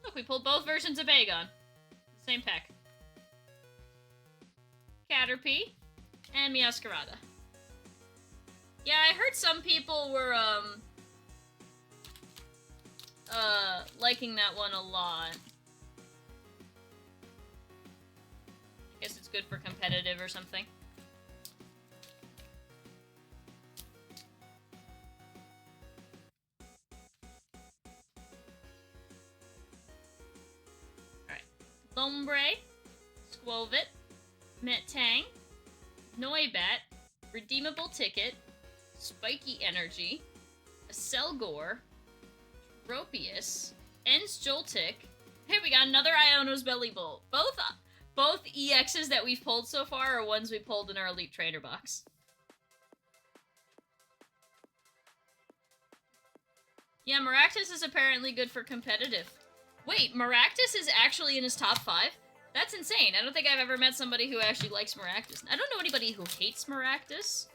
Look, we pulled both versions of Bagon. Same pack. Caterpie, and Meowscarada. Yeah, I heard some people were, liking that one a lot. I guess it's good for competitive or something. Alright. Lombre, Skwovet, Metang, Noibat, Redeemable Ticket, Spiky Energy, a Selgor, Tropius, Ens Joltik. Hey, we got another Iono's Belly Bolt. Both EXs that we've pulled so far are ones we pulled in our Elite Trainer box. Yeah, Maractus is apparently good for competitive. Wait, Maractus is actually in his top 5? That's insane. I don't think I've ever met somebody who actually likes Maractus. I don't know anybody who hates Maractus,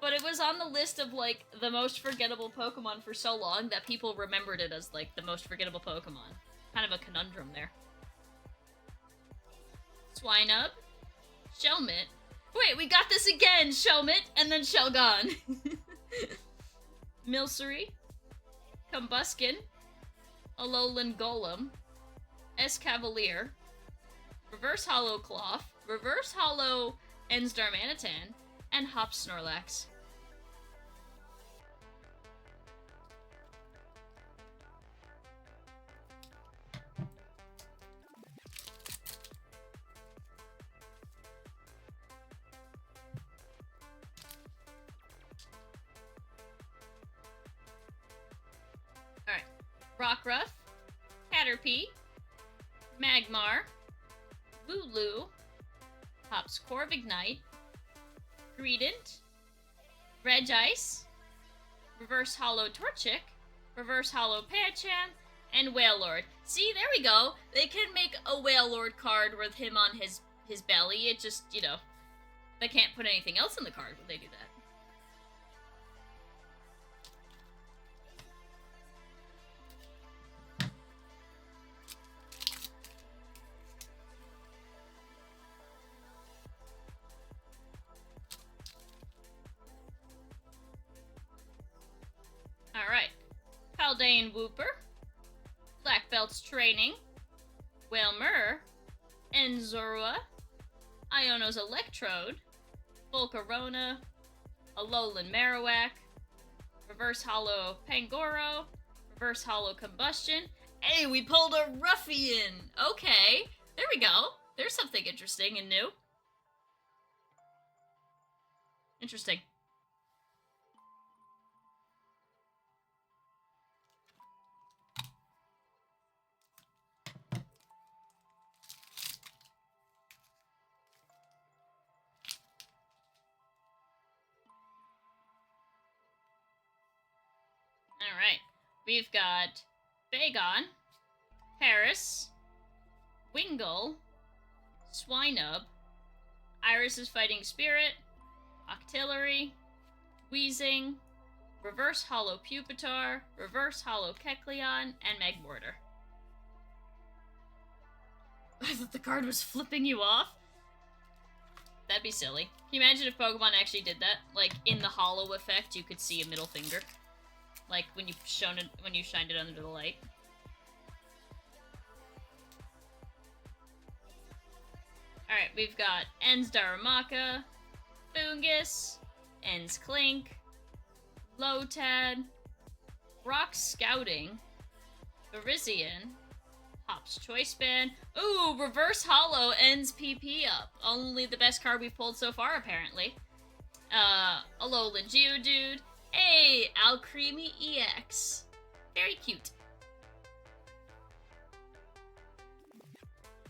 but it was on the list of, like, the most forgettable Pokemon for so long that people remembered it as, like, the most forgettable Pokemon. Kind of a conundrum there. Swinub, Shelmet. Wait, we got this again! Shelmet, and then Shelgon. Milcery, Combuskin, Alolan Golem, Escavalier, Reverse Hollow Cloth, Reverse Hollow Enstar Manitan, and Hop Snorlax. Alright. Rockruff, Caterpie, Magmar, Wooloo, Hops Corviknight, Greedent, Regice, Reverse Hollow Torchic, Reverse Hollow Pancham, and Wailord. See, there we go. They can make a Wailord card with him on his belly. It just, you know, they can't put anything else in the card when they do that. Alright. Paldean Wooper, Black Belt's Training, Wailmer, Enzorua, Iono's Electrode, Volcarona, Alolan Marowak, Reverse Hollow Pangoro, Reverse Hollow Combustion. Hey, we pulled a Ruffian! Okay, there we go. There's something interesting and new. Interesting. Alright, we've got Bagon, Paris, Wingull, Swinub, Iris's Fighting Spirit, Octillery, Weezing, Reverse Hollow Pupitar, Reverse Hollow Kecleon, and Magmortar. I thought the card was flipping you off. That'd be silly. Can you imagine if Pokemon actually did that? Like, in the hollow effect, you could see a middle finger. Like, when you shined it under the light. Alright, we've got Ens Darumaka, Foongus, Ens Clink, Lotad, Rock Scouting, Virizion, Hop's Choice Band. Ooh, Reverse Hollow Ens PP up. Only the best card we've pulled so far, apparently. Alolan Geodude. Hey, Alcremie EX. Very cute.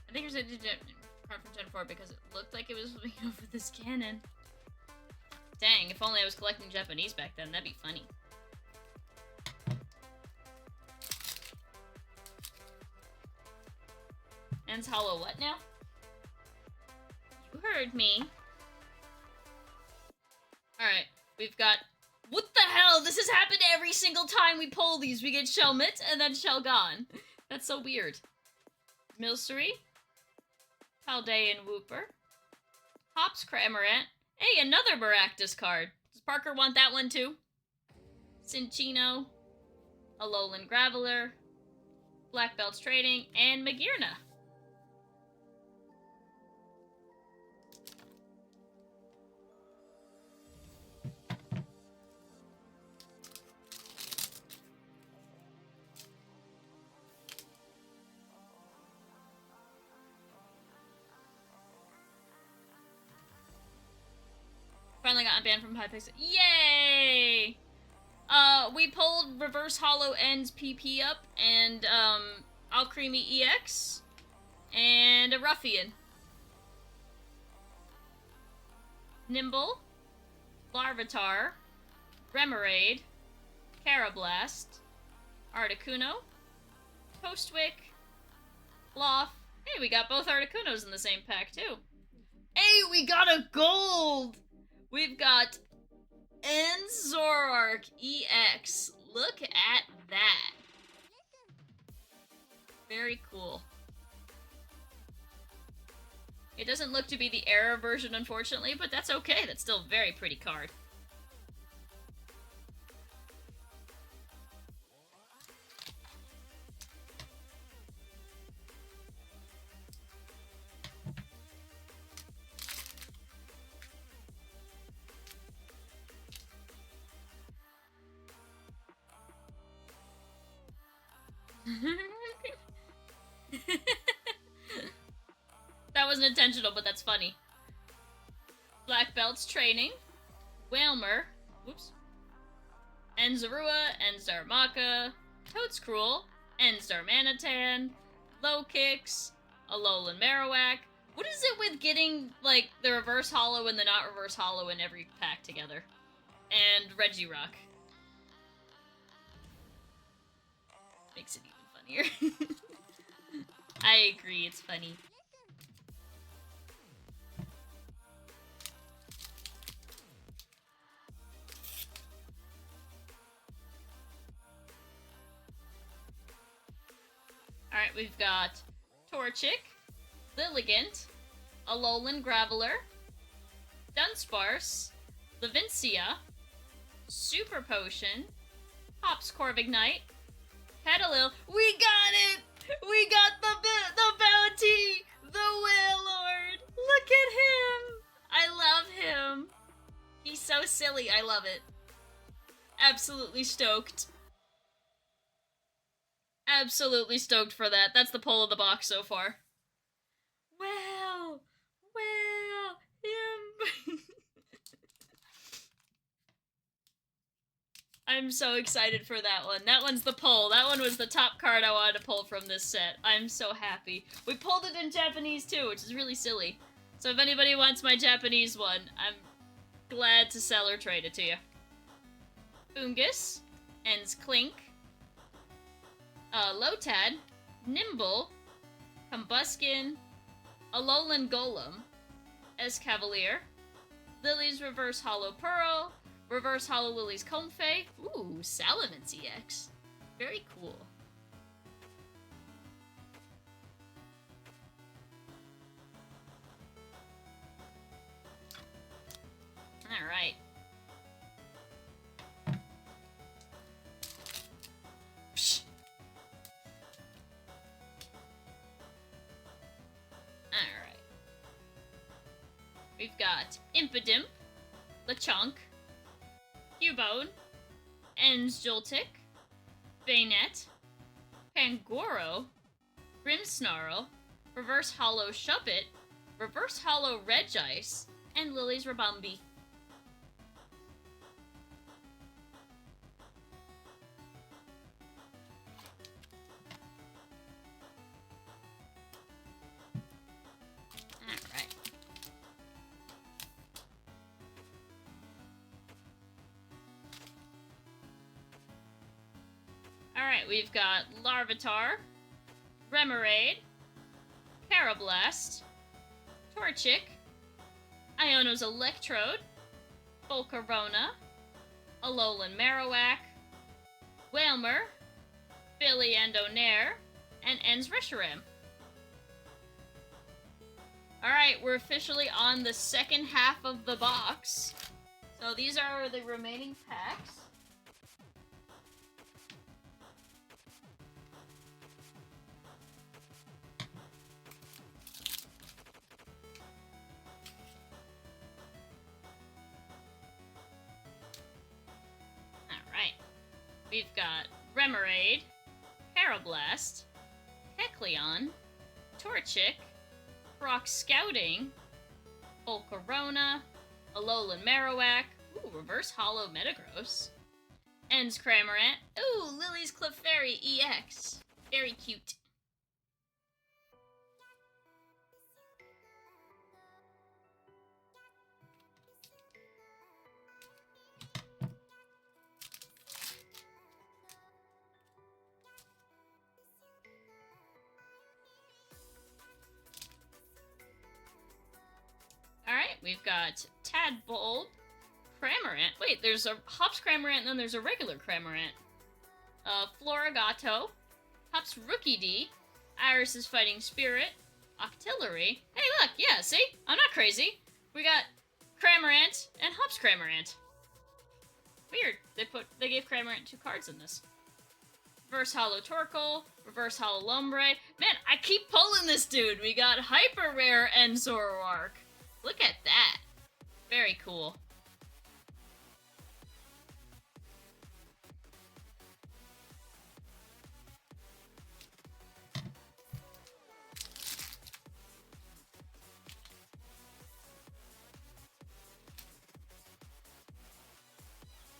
I think there's a card from Gen 4 because it looked like it was moving over this cannon. Dang, if only I was collecting Japanese back then, that'd be funny. Ends Hollow what now? You heard me. Alright, we've got... What the hell? This has happened every single time we pull these. We get Shelmet and then Shelgon. That's so weird. Milcery. Paldean Wooper. Hops Cramorant. Hey, another Maractus card. Does Parker want that one too? Cinccino. Alolan Graveler. Black Belts Trading. And Magearna. Finally got unbanned from Hypixel. Yay! We pulled Reverse Hollow Ends PP up, and, Alcremie EX, and a Ruffian. Nimble, Larvitar, Remoraid, Carablast, Articuno, Toastwick, Loth. Hey, we got both Articunos in the same pack, too. Hey, we got a gold! We've got Enzorark EX. Look at that. Very cool. It doesn't look to be the error version, unfortunately, but that's okay. That's still a very pretty card. That wasn't intentional, but that's funny. Black Belts Training, Wailmer, whoops, Enzarua, Enzarmaka, Toadscruel, Enzarmanitan, Low Kicks, Alolan Marowak. What is it with getting, like, the Reverse Hollow and the not Reverse Hollow in every pack together? And Regirock. Makes it even funnier. I agree, it's funny. Alright, we've got Torchic, Lilligant, Alolan Graveler, Dunsparce, Levincia, Super Potion, Hops Corviknight, Petalil. We got it! We got the bounty! The Wailord! Look at him! I love him! He's so silly, I love it. Absolutely stoked. Absolutely stoked for that. That's the pull of the box so far. Wow! Wow! Him! I'm so excited for that one. That one's the pull. That one was the top card I wanted to pull from this set. I'm so happy. We pulled it in Japanese too, which is really silly. So if anybody wants my Japanese one, I'm glad to sell or trade it to you. Foongus, Ends Clink, Lotad, Nimble, Combuskin, Alolan Golem, Escavalier, Lily's Reverse Hollow Pearl, Reverse Hollow Lily's Comfey. Ooh, Salamence EX. Very cool. Alright. Alright. We've got Impidimp, Lechonk, Cubone, Ends Joltik, Bayonet, Pangoro, Grimmsnarl, Reverse Hollow Shuppet, Reverse Hollow Regice, and Lily's Rabumbi. Alright. Alright, we've got Larvitar, Remoraid, Parablast, Torchic, Iono's Electrode, Volcarona, Alolan Marowak, Wailmer, Billy and Onair, and Ends Reshiram. Alright, we're officially on the second half of the box. So these are the remaining packs. Alright. We've got Remoraid, Parablast, Kecleon, Torchic, Brock Scouting, Volcarona, Alolan Marowak, ooh, Reverse Hollow Metagross, Ends Cramorant, ooh, Lily's Clefairy EX, very cute. Alright, we've got Tadpole, Cramorant. Wait, there's a Hops Cramorant and then there's a regular Cramorant. Florigato, Hops Rookie D, Iris's Fighting Spirit, Octillery. Hey, look, yeah, see? I'm not crazy. We got Cramorant and Hops Cramorant. Weird. They gave Cramorant 2 cards in this. Reverse Hollow Torkoal, Reverse Hollow Lombre. Man, I keep pulling this dude. We got Hyper Rare and Zoroark. Look at that. Very cool.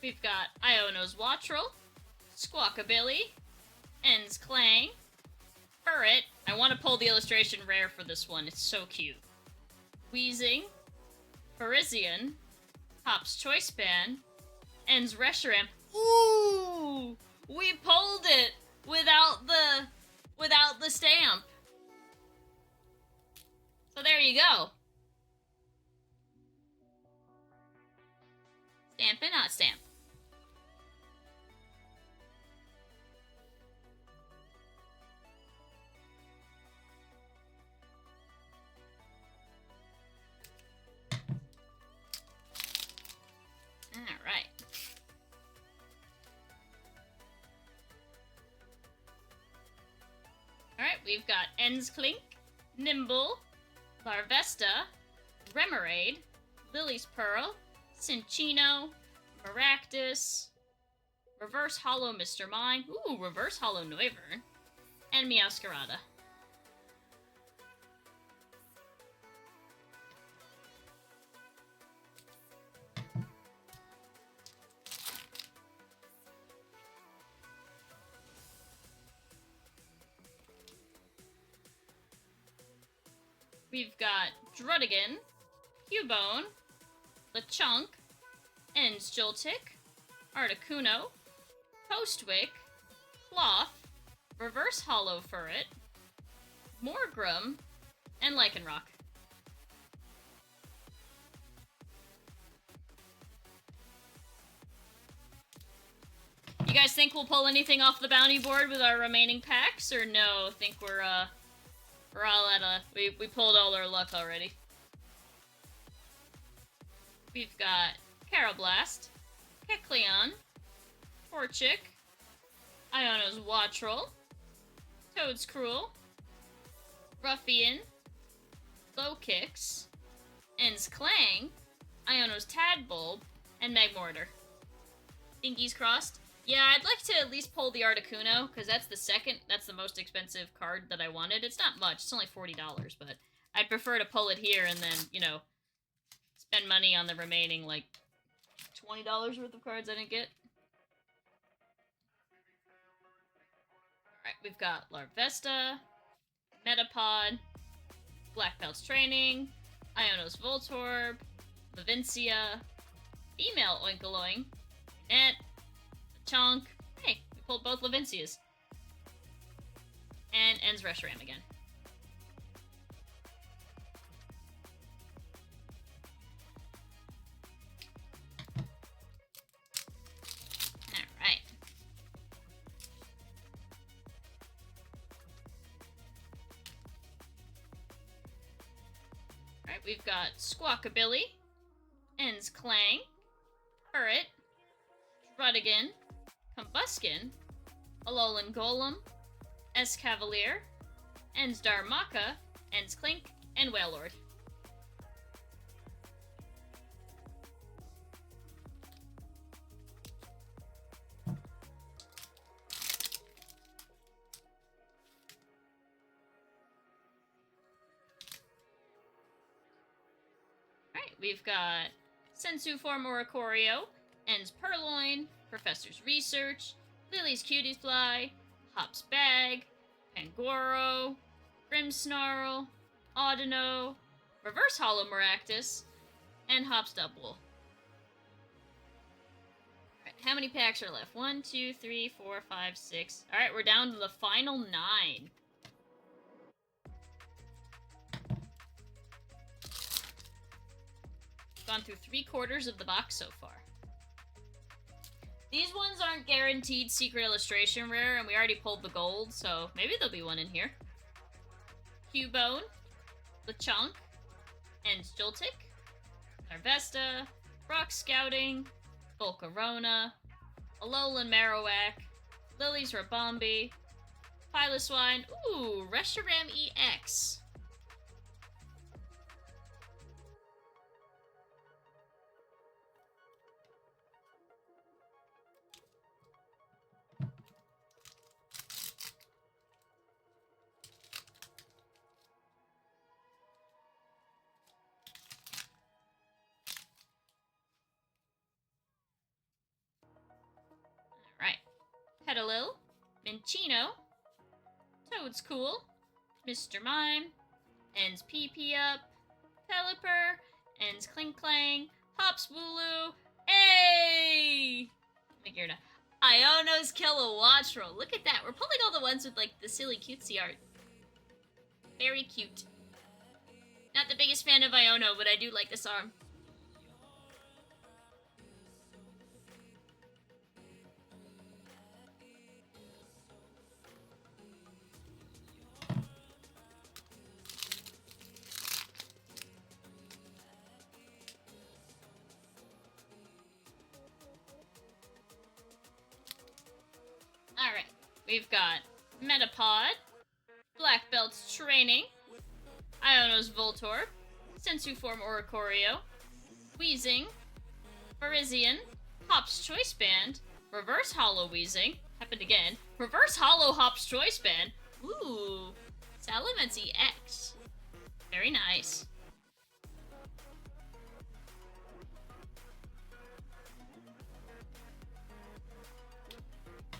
We've got Iono's Wattrel, Squawkabilly, Ends Clang, Furret. I want to pull the illustration rare for this one. It's so cute. Weezing, Parisian, Hops Choice Band, Ends Reshiram. Ooh! We pulled it without the stamp. So there you go. Stamp and not stamp. Alright. Alright, we've got Ends Clink, Nimble, Larvesta, Remoraid, Lily's Pearl, Cinccino, Maractus, Reverse Hollow Mr. Mime, ooh, Reverse Hollow Noivern, and Meowscarada. We've got Druddigon, Cubone, Lechonk, Ends Joltik, Articuno, Toastwick, Cloth, Reverse Hollow Furret, Morgrem, and Lycanroc. You guys think we'll pull anything off the bounty board with our remaining packs, or no? Think we're all at a... We pulled all our luck already. We've got Karrablast, Kecleon, Torchic, Iono's Wattrel, Toedscruel, Ruffian, Lowkicks, Ends Clang, Iono's Tadbulb, and Magmortar. Fingies crossed. Yeah, I'd like to at least pull the Articuno, because that's the most expensive card that I wanted. It's not much, it's only $40, but I'd prefer to pull it here and then, you know, spend money on the remaining, like, $20 worth of cards I didn't get. Alright, we've got Larvesta, Metapod, Black Belt's Training, Iono's Voltorb, Levincia, Female Oinkoloing, and Chonk. Hey, we pulled both Levincias. And Ends Reshiram again. we've got Squawkabilly, Ends Clang, Turret, Druddigan, Combuskin, Alolan Golem, Escavalier, Ends Darmaka, Ends Clink, and Wailord. Alright, we've got Sensu Form Oricorio, Ends Purloin, Professor's Research, Lily's Cutie Fly, Hop's Bag, Pangoro, Grimmsnarl, Audino, Reverse Hollow Maractus, and Hop's Double. Alright, how many packs are left? 1, 2, 3, 4, 5, 6. Alright, we're down to the final 9. Gone through 3/4 of the box so far. These ones aren't guaranteed Secret Illustration rare, and we already pulled the gold, so maybe there'll be one in here. Cubone, Lechonk, and Joltik, Larvesta, Rock Scouting, Volcarona, Alolan Marowak, Lily's Rabombi, Piloswine, ooh, Reshiram EX. Alright. Petalil, Minccino, Toadscool, Mr. Mime, Ends PP Up, Pelipper, Ends Clink Clang, Hops Wooloo, hey! Magearna. Iono's Kilowattrel. Look at that. We're pulling all the ones with, like, the silly cutesy art. Very cute. Not the biggest fan of Iono, but I do like this arm. Alright, we've got Metapod, Black Belt's Training, Iono's Voltorb, Sensu Form Oricorio, Weezing, Virizion, Hop's Choice Band, Reverse Hollow Weezing, happened again, Reverse Hollow Hop's Choice Band, ooh, Salamence EX, very nice.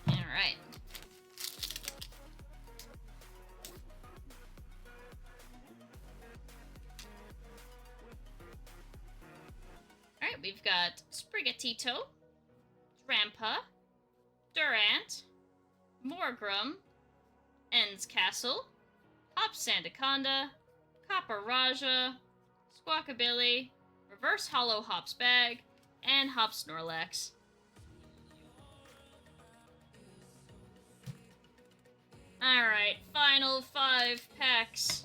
Alright. Alright, we've got Sprigatito, Drampa, Durant, Morgrem, Ends Castle, Hop Sandaconda, Copper Raja, Squawkabilly, Reverse Hollow Hop's Bag, and Hop Snorlax. Alright, final 5 packs.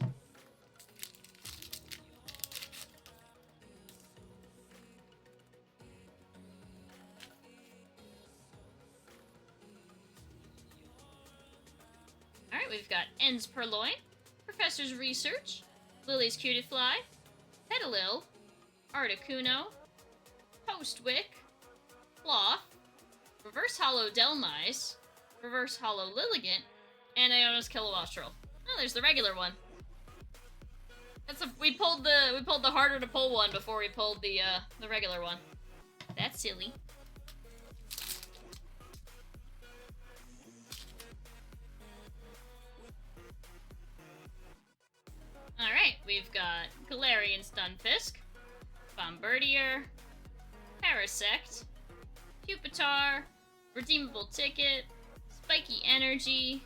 Alright, we've got Ends Purloin, Professor's Research, Lily's Cutiefly, Petalil, Articuno, Postwick, Cloth, Reverse Hollow Delmise, Reverse Hollow Lilligant, and Iono's Kilowattrel. Oh, there's the regular one. We pulled the harder to pull one before we pulled the regular one. That's silly. Alright, we've got Galarian Stunfisk, Bombirdier, Parasect, Pupitar, Redeemable Ticket, Spiky Energy,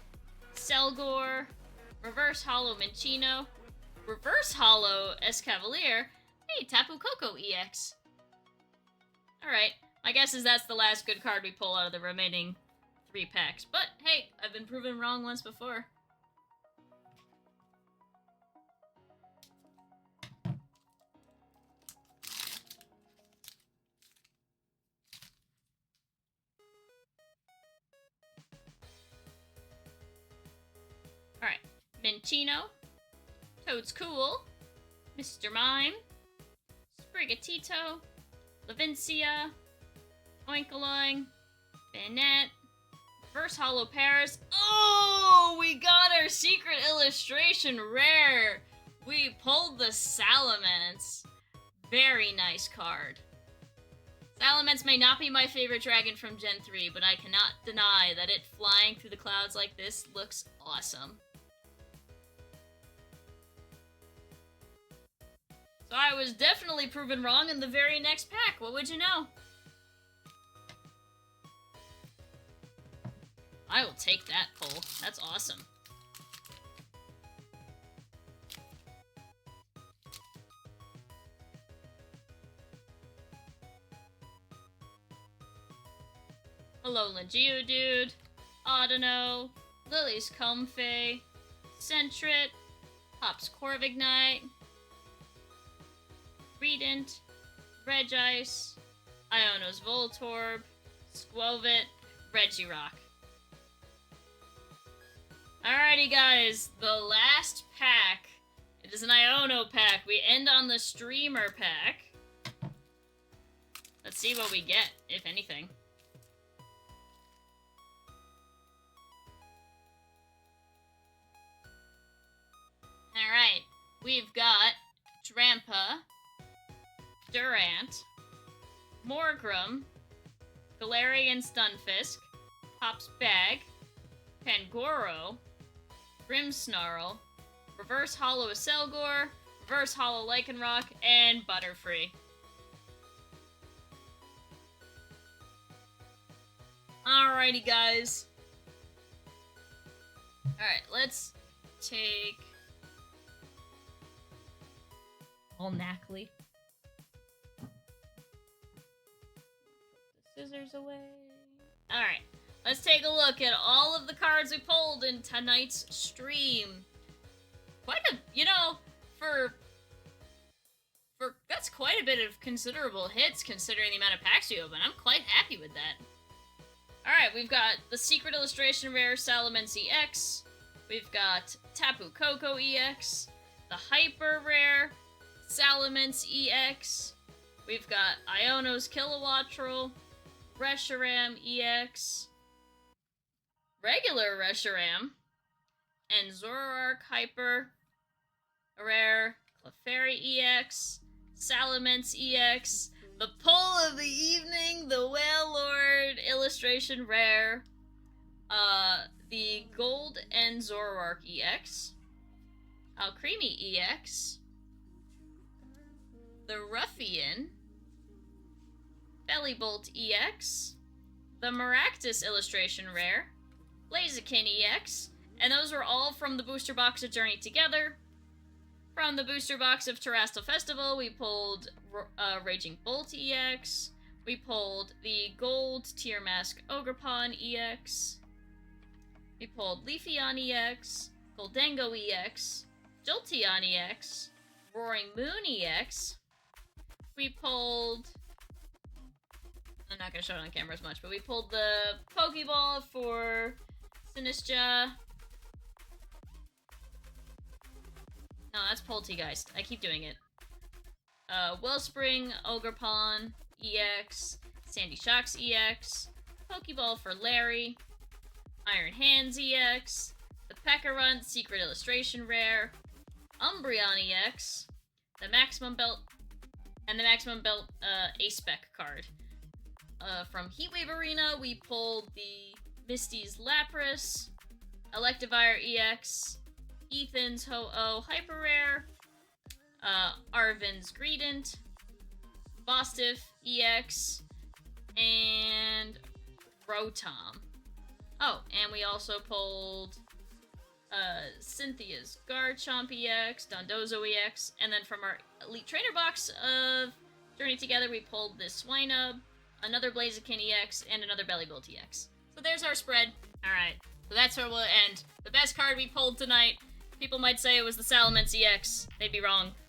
Selgor, Reverse Hollow Minccino, Reverse Hollow Escavalier, hey, Tapu Koko EX. Alright, my guess is that's the last good card we pull out of the remaining 3 packs. But, hey, I've been proven wrong once before. Minccino, Toad's Cool, Mr. Mime, Sprigatito, Lavincia, Oinkoloing, Banette, Reverse Hollow Paris. Oh, we got our secret illustration rare. We pulled the Salamence. Very nice card. Salamence may not be my favorite dragon from Gen 3, but I cannot deny that it flying through the clouds like this looks awesome. So I was definitely proven wrong in the very next pack. What would you know? I will take that pull. That's awesome. Alolan Geodude, Audino, Lily's Comfey, Sentret, Hops Corviknight, Redent, Regice, Iono's Voltorb, Skwovet, Regirock. Alrighty guys, the last pack. It is an Iono pack. We end on the Streamer pack. Let's see what we get, if anything. Alright, we've got Drampa, Durant, Morgrem, Galarian Stunfisk, Hops Bag, Pangoro, Grimmsnarl, Reverse Hollow Selgor, Reverse Hollow Lycanroc, and Butterfree. Alrighty, guys. Alright, let's take... all knackly. The scissors away. Alright, let's take a look at all of the cards we pulled in tonight's stream. Quite a, you know, for that's quite a bit of considerable hits considering the amount of packs we open. I'm quite happy with that. Alright, we've got the Secret Illustration Rare Salamence EX. We've got Tapu Koko EX. The Hyper Rare Salamence EX. We've got Iono's Kilowattrel. Reshiram EX. Regular Reshiram. And Zoroark Hyper Rare. Clefairy EX. Salamence EX. The pull of the evening, the Wailord Illustration Rare. The Gold and Zoroark EX. Alcremie EX. The Ruffian. Bellibolt EX. The Maractus Illustration Rare. Blaziken EX. And those were all from the booster box of Journey Together. From the booster box of Terrastal Festival, we pulled Raging Bolt EX. We pulled the Gold Tier Mask Ogerpon EX. We pulled Leafeon EX. Goldengo EX. Jolteon EX. Roaring Moon EX. We pulled... I'm not going to show it on camera as much, but we pulled the Pokeball for Sinistra. No, that's Poltegeist. I keep doing it. Wellspring, Ogerpon, EX, Sandy Shocks EX, Pokeball for Larry, Iron Hands EX, the Pekkarunt Secret Illustration Rare, Umbreon EX, the Maximum Belt, and the Maximum Belt A-Spec card. From Heatwave Arena, we pulled the Misty's Lapras, Electivire EX, Ethan's Ho-Oh Hyper Rare, Arvin's Greedent, Bostiff EX, and Rotom. Oh, and we also pulled Cynthia's Garchomp EX, Dondozo EX, and then from our Elite Trainer box of Journey Together, we pulled this Swinub, another Blaziken EX, and another Bellibolt EX. So there's our spread. Alright, so that's where we'll end. The best card we pulled tonight, people might say it was the Salamence EX. They'd be wrong.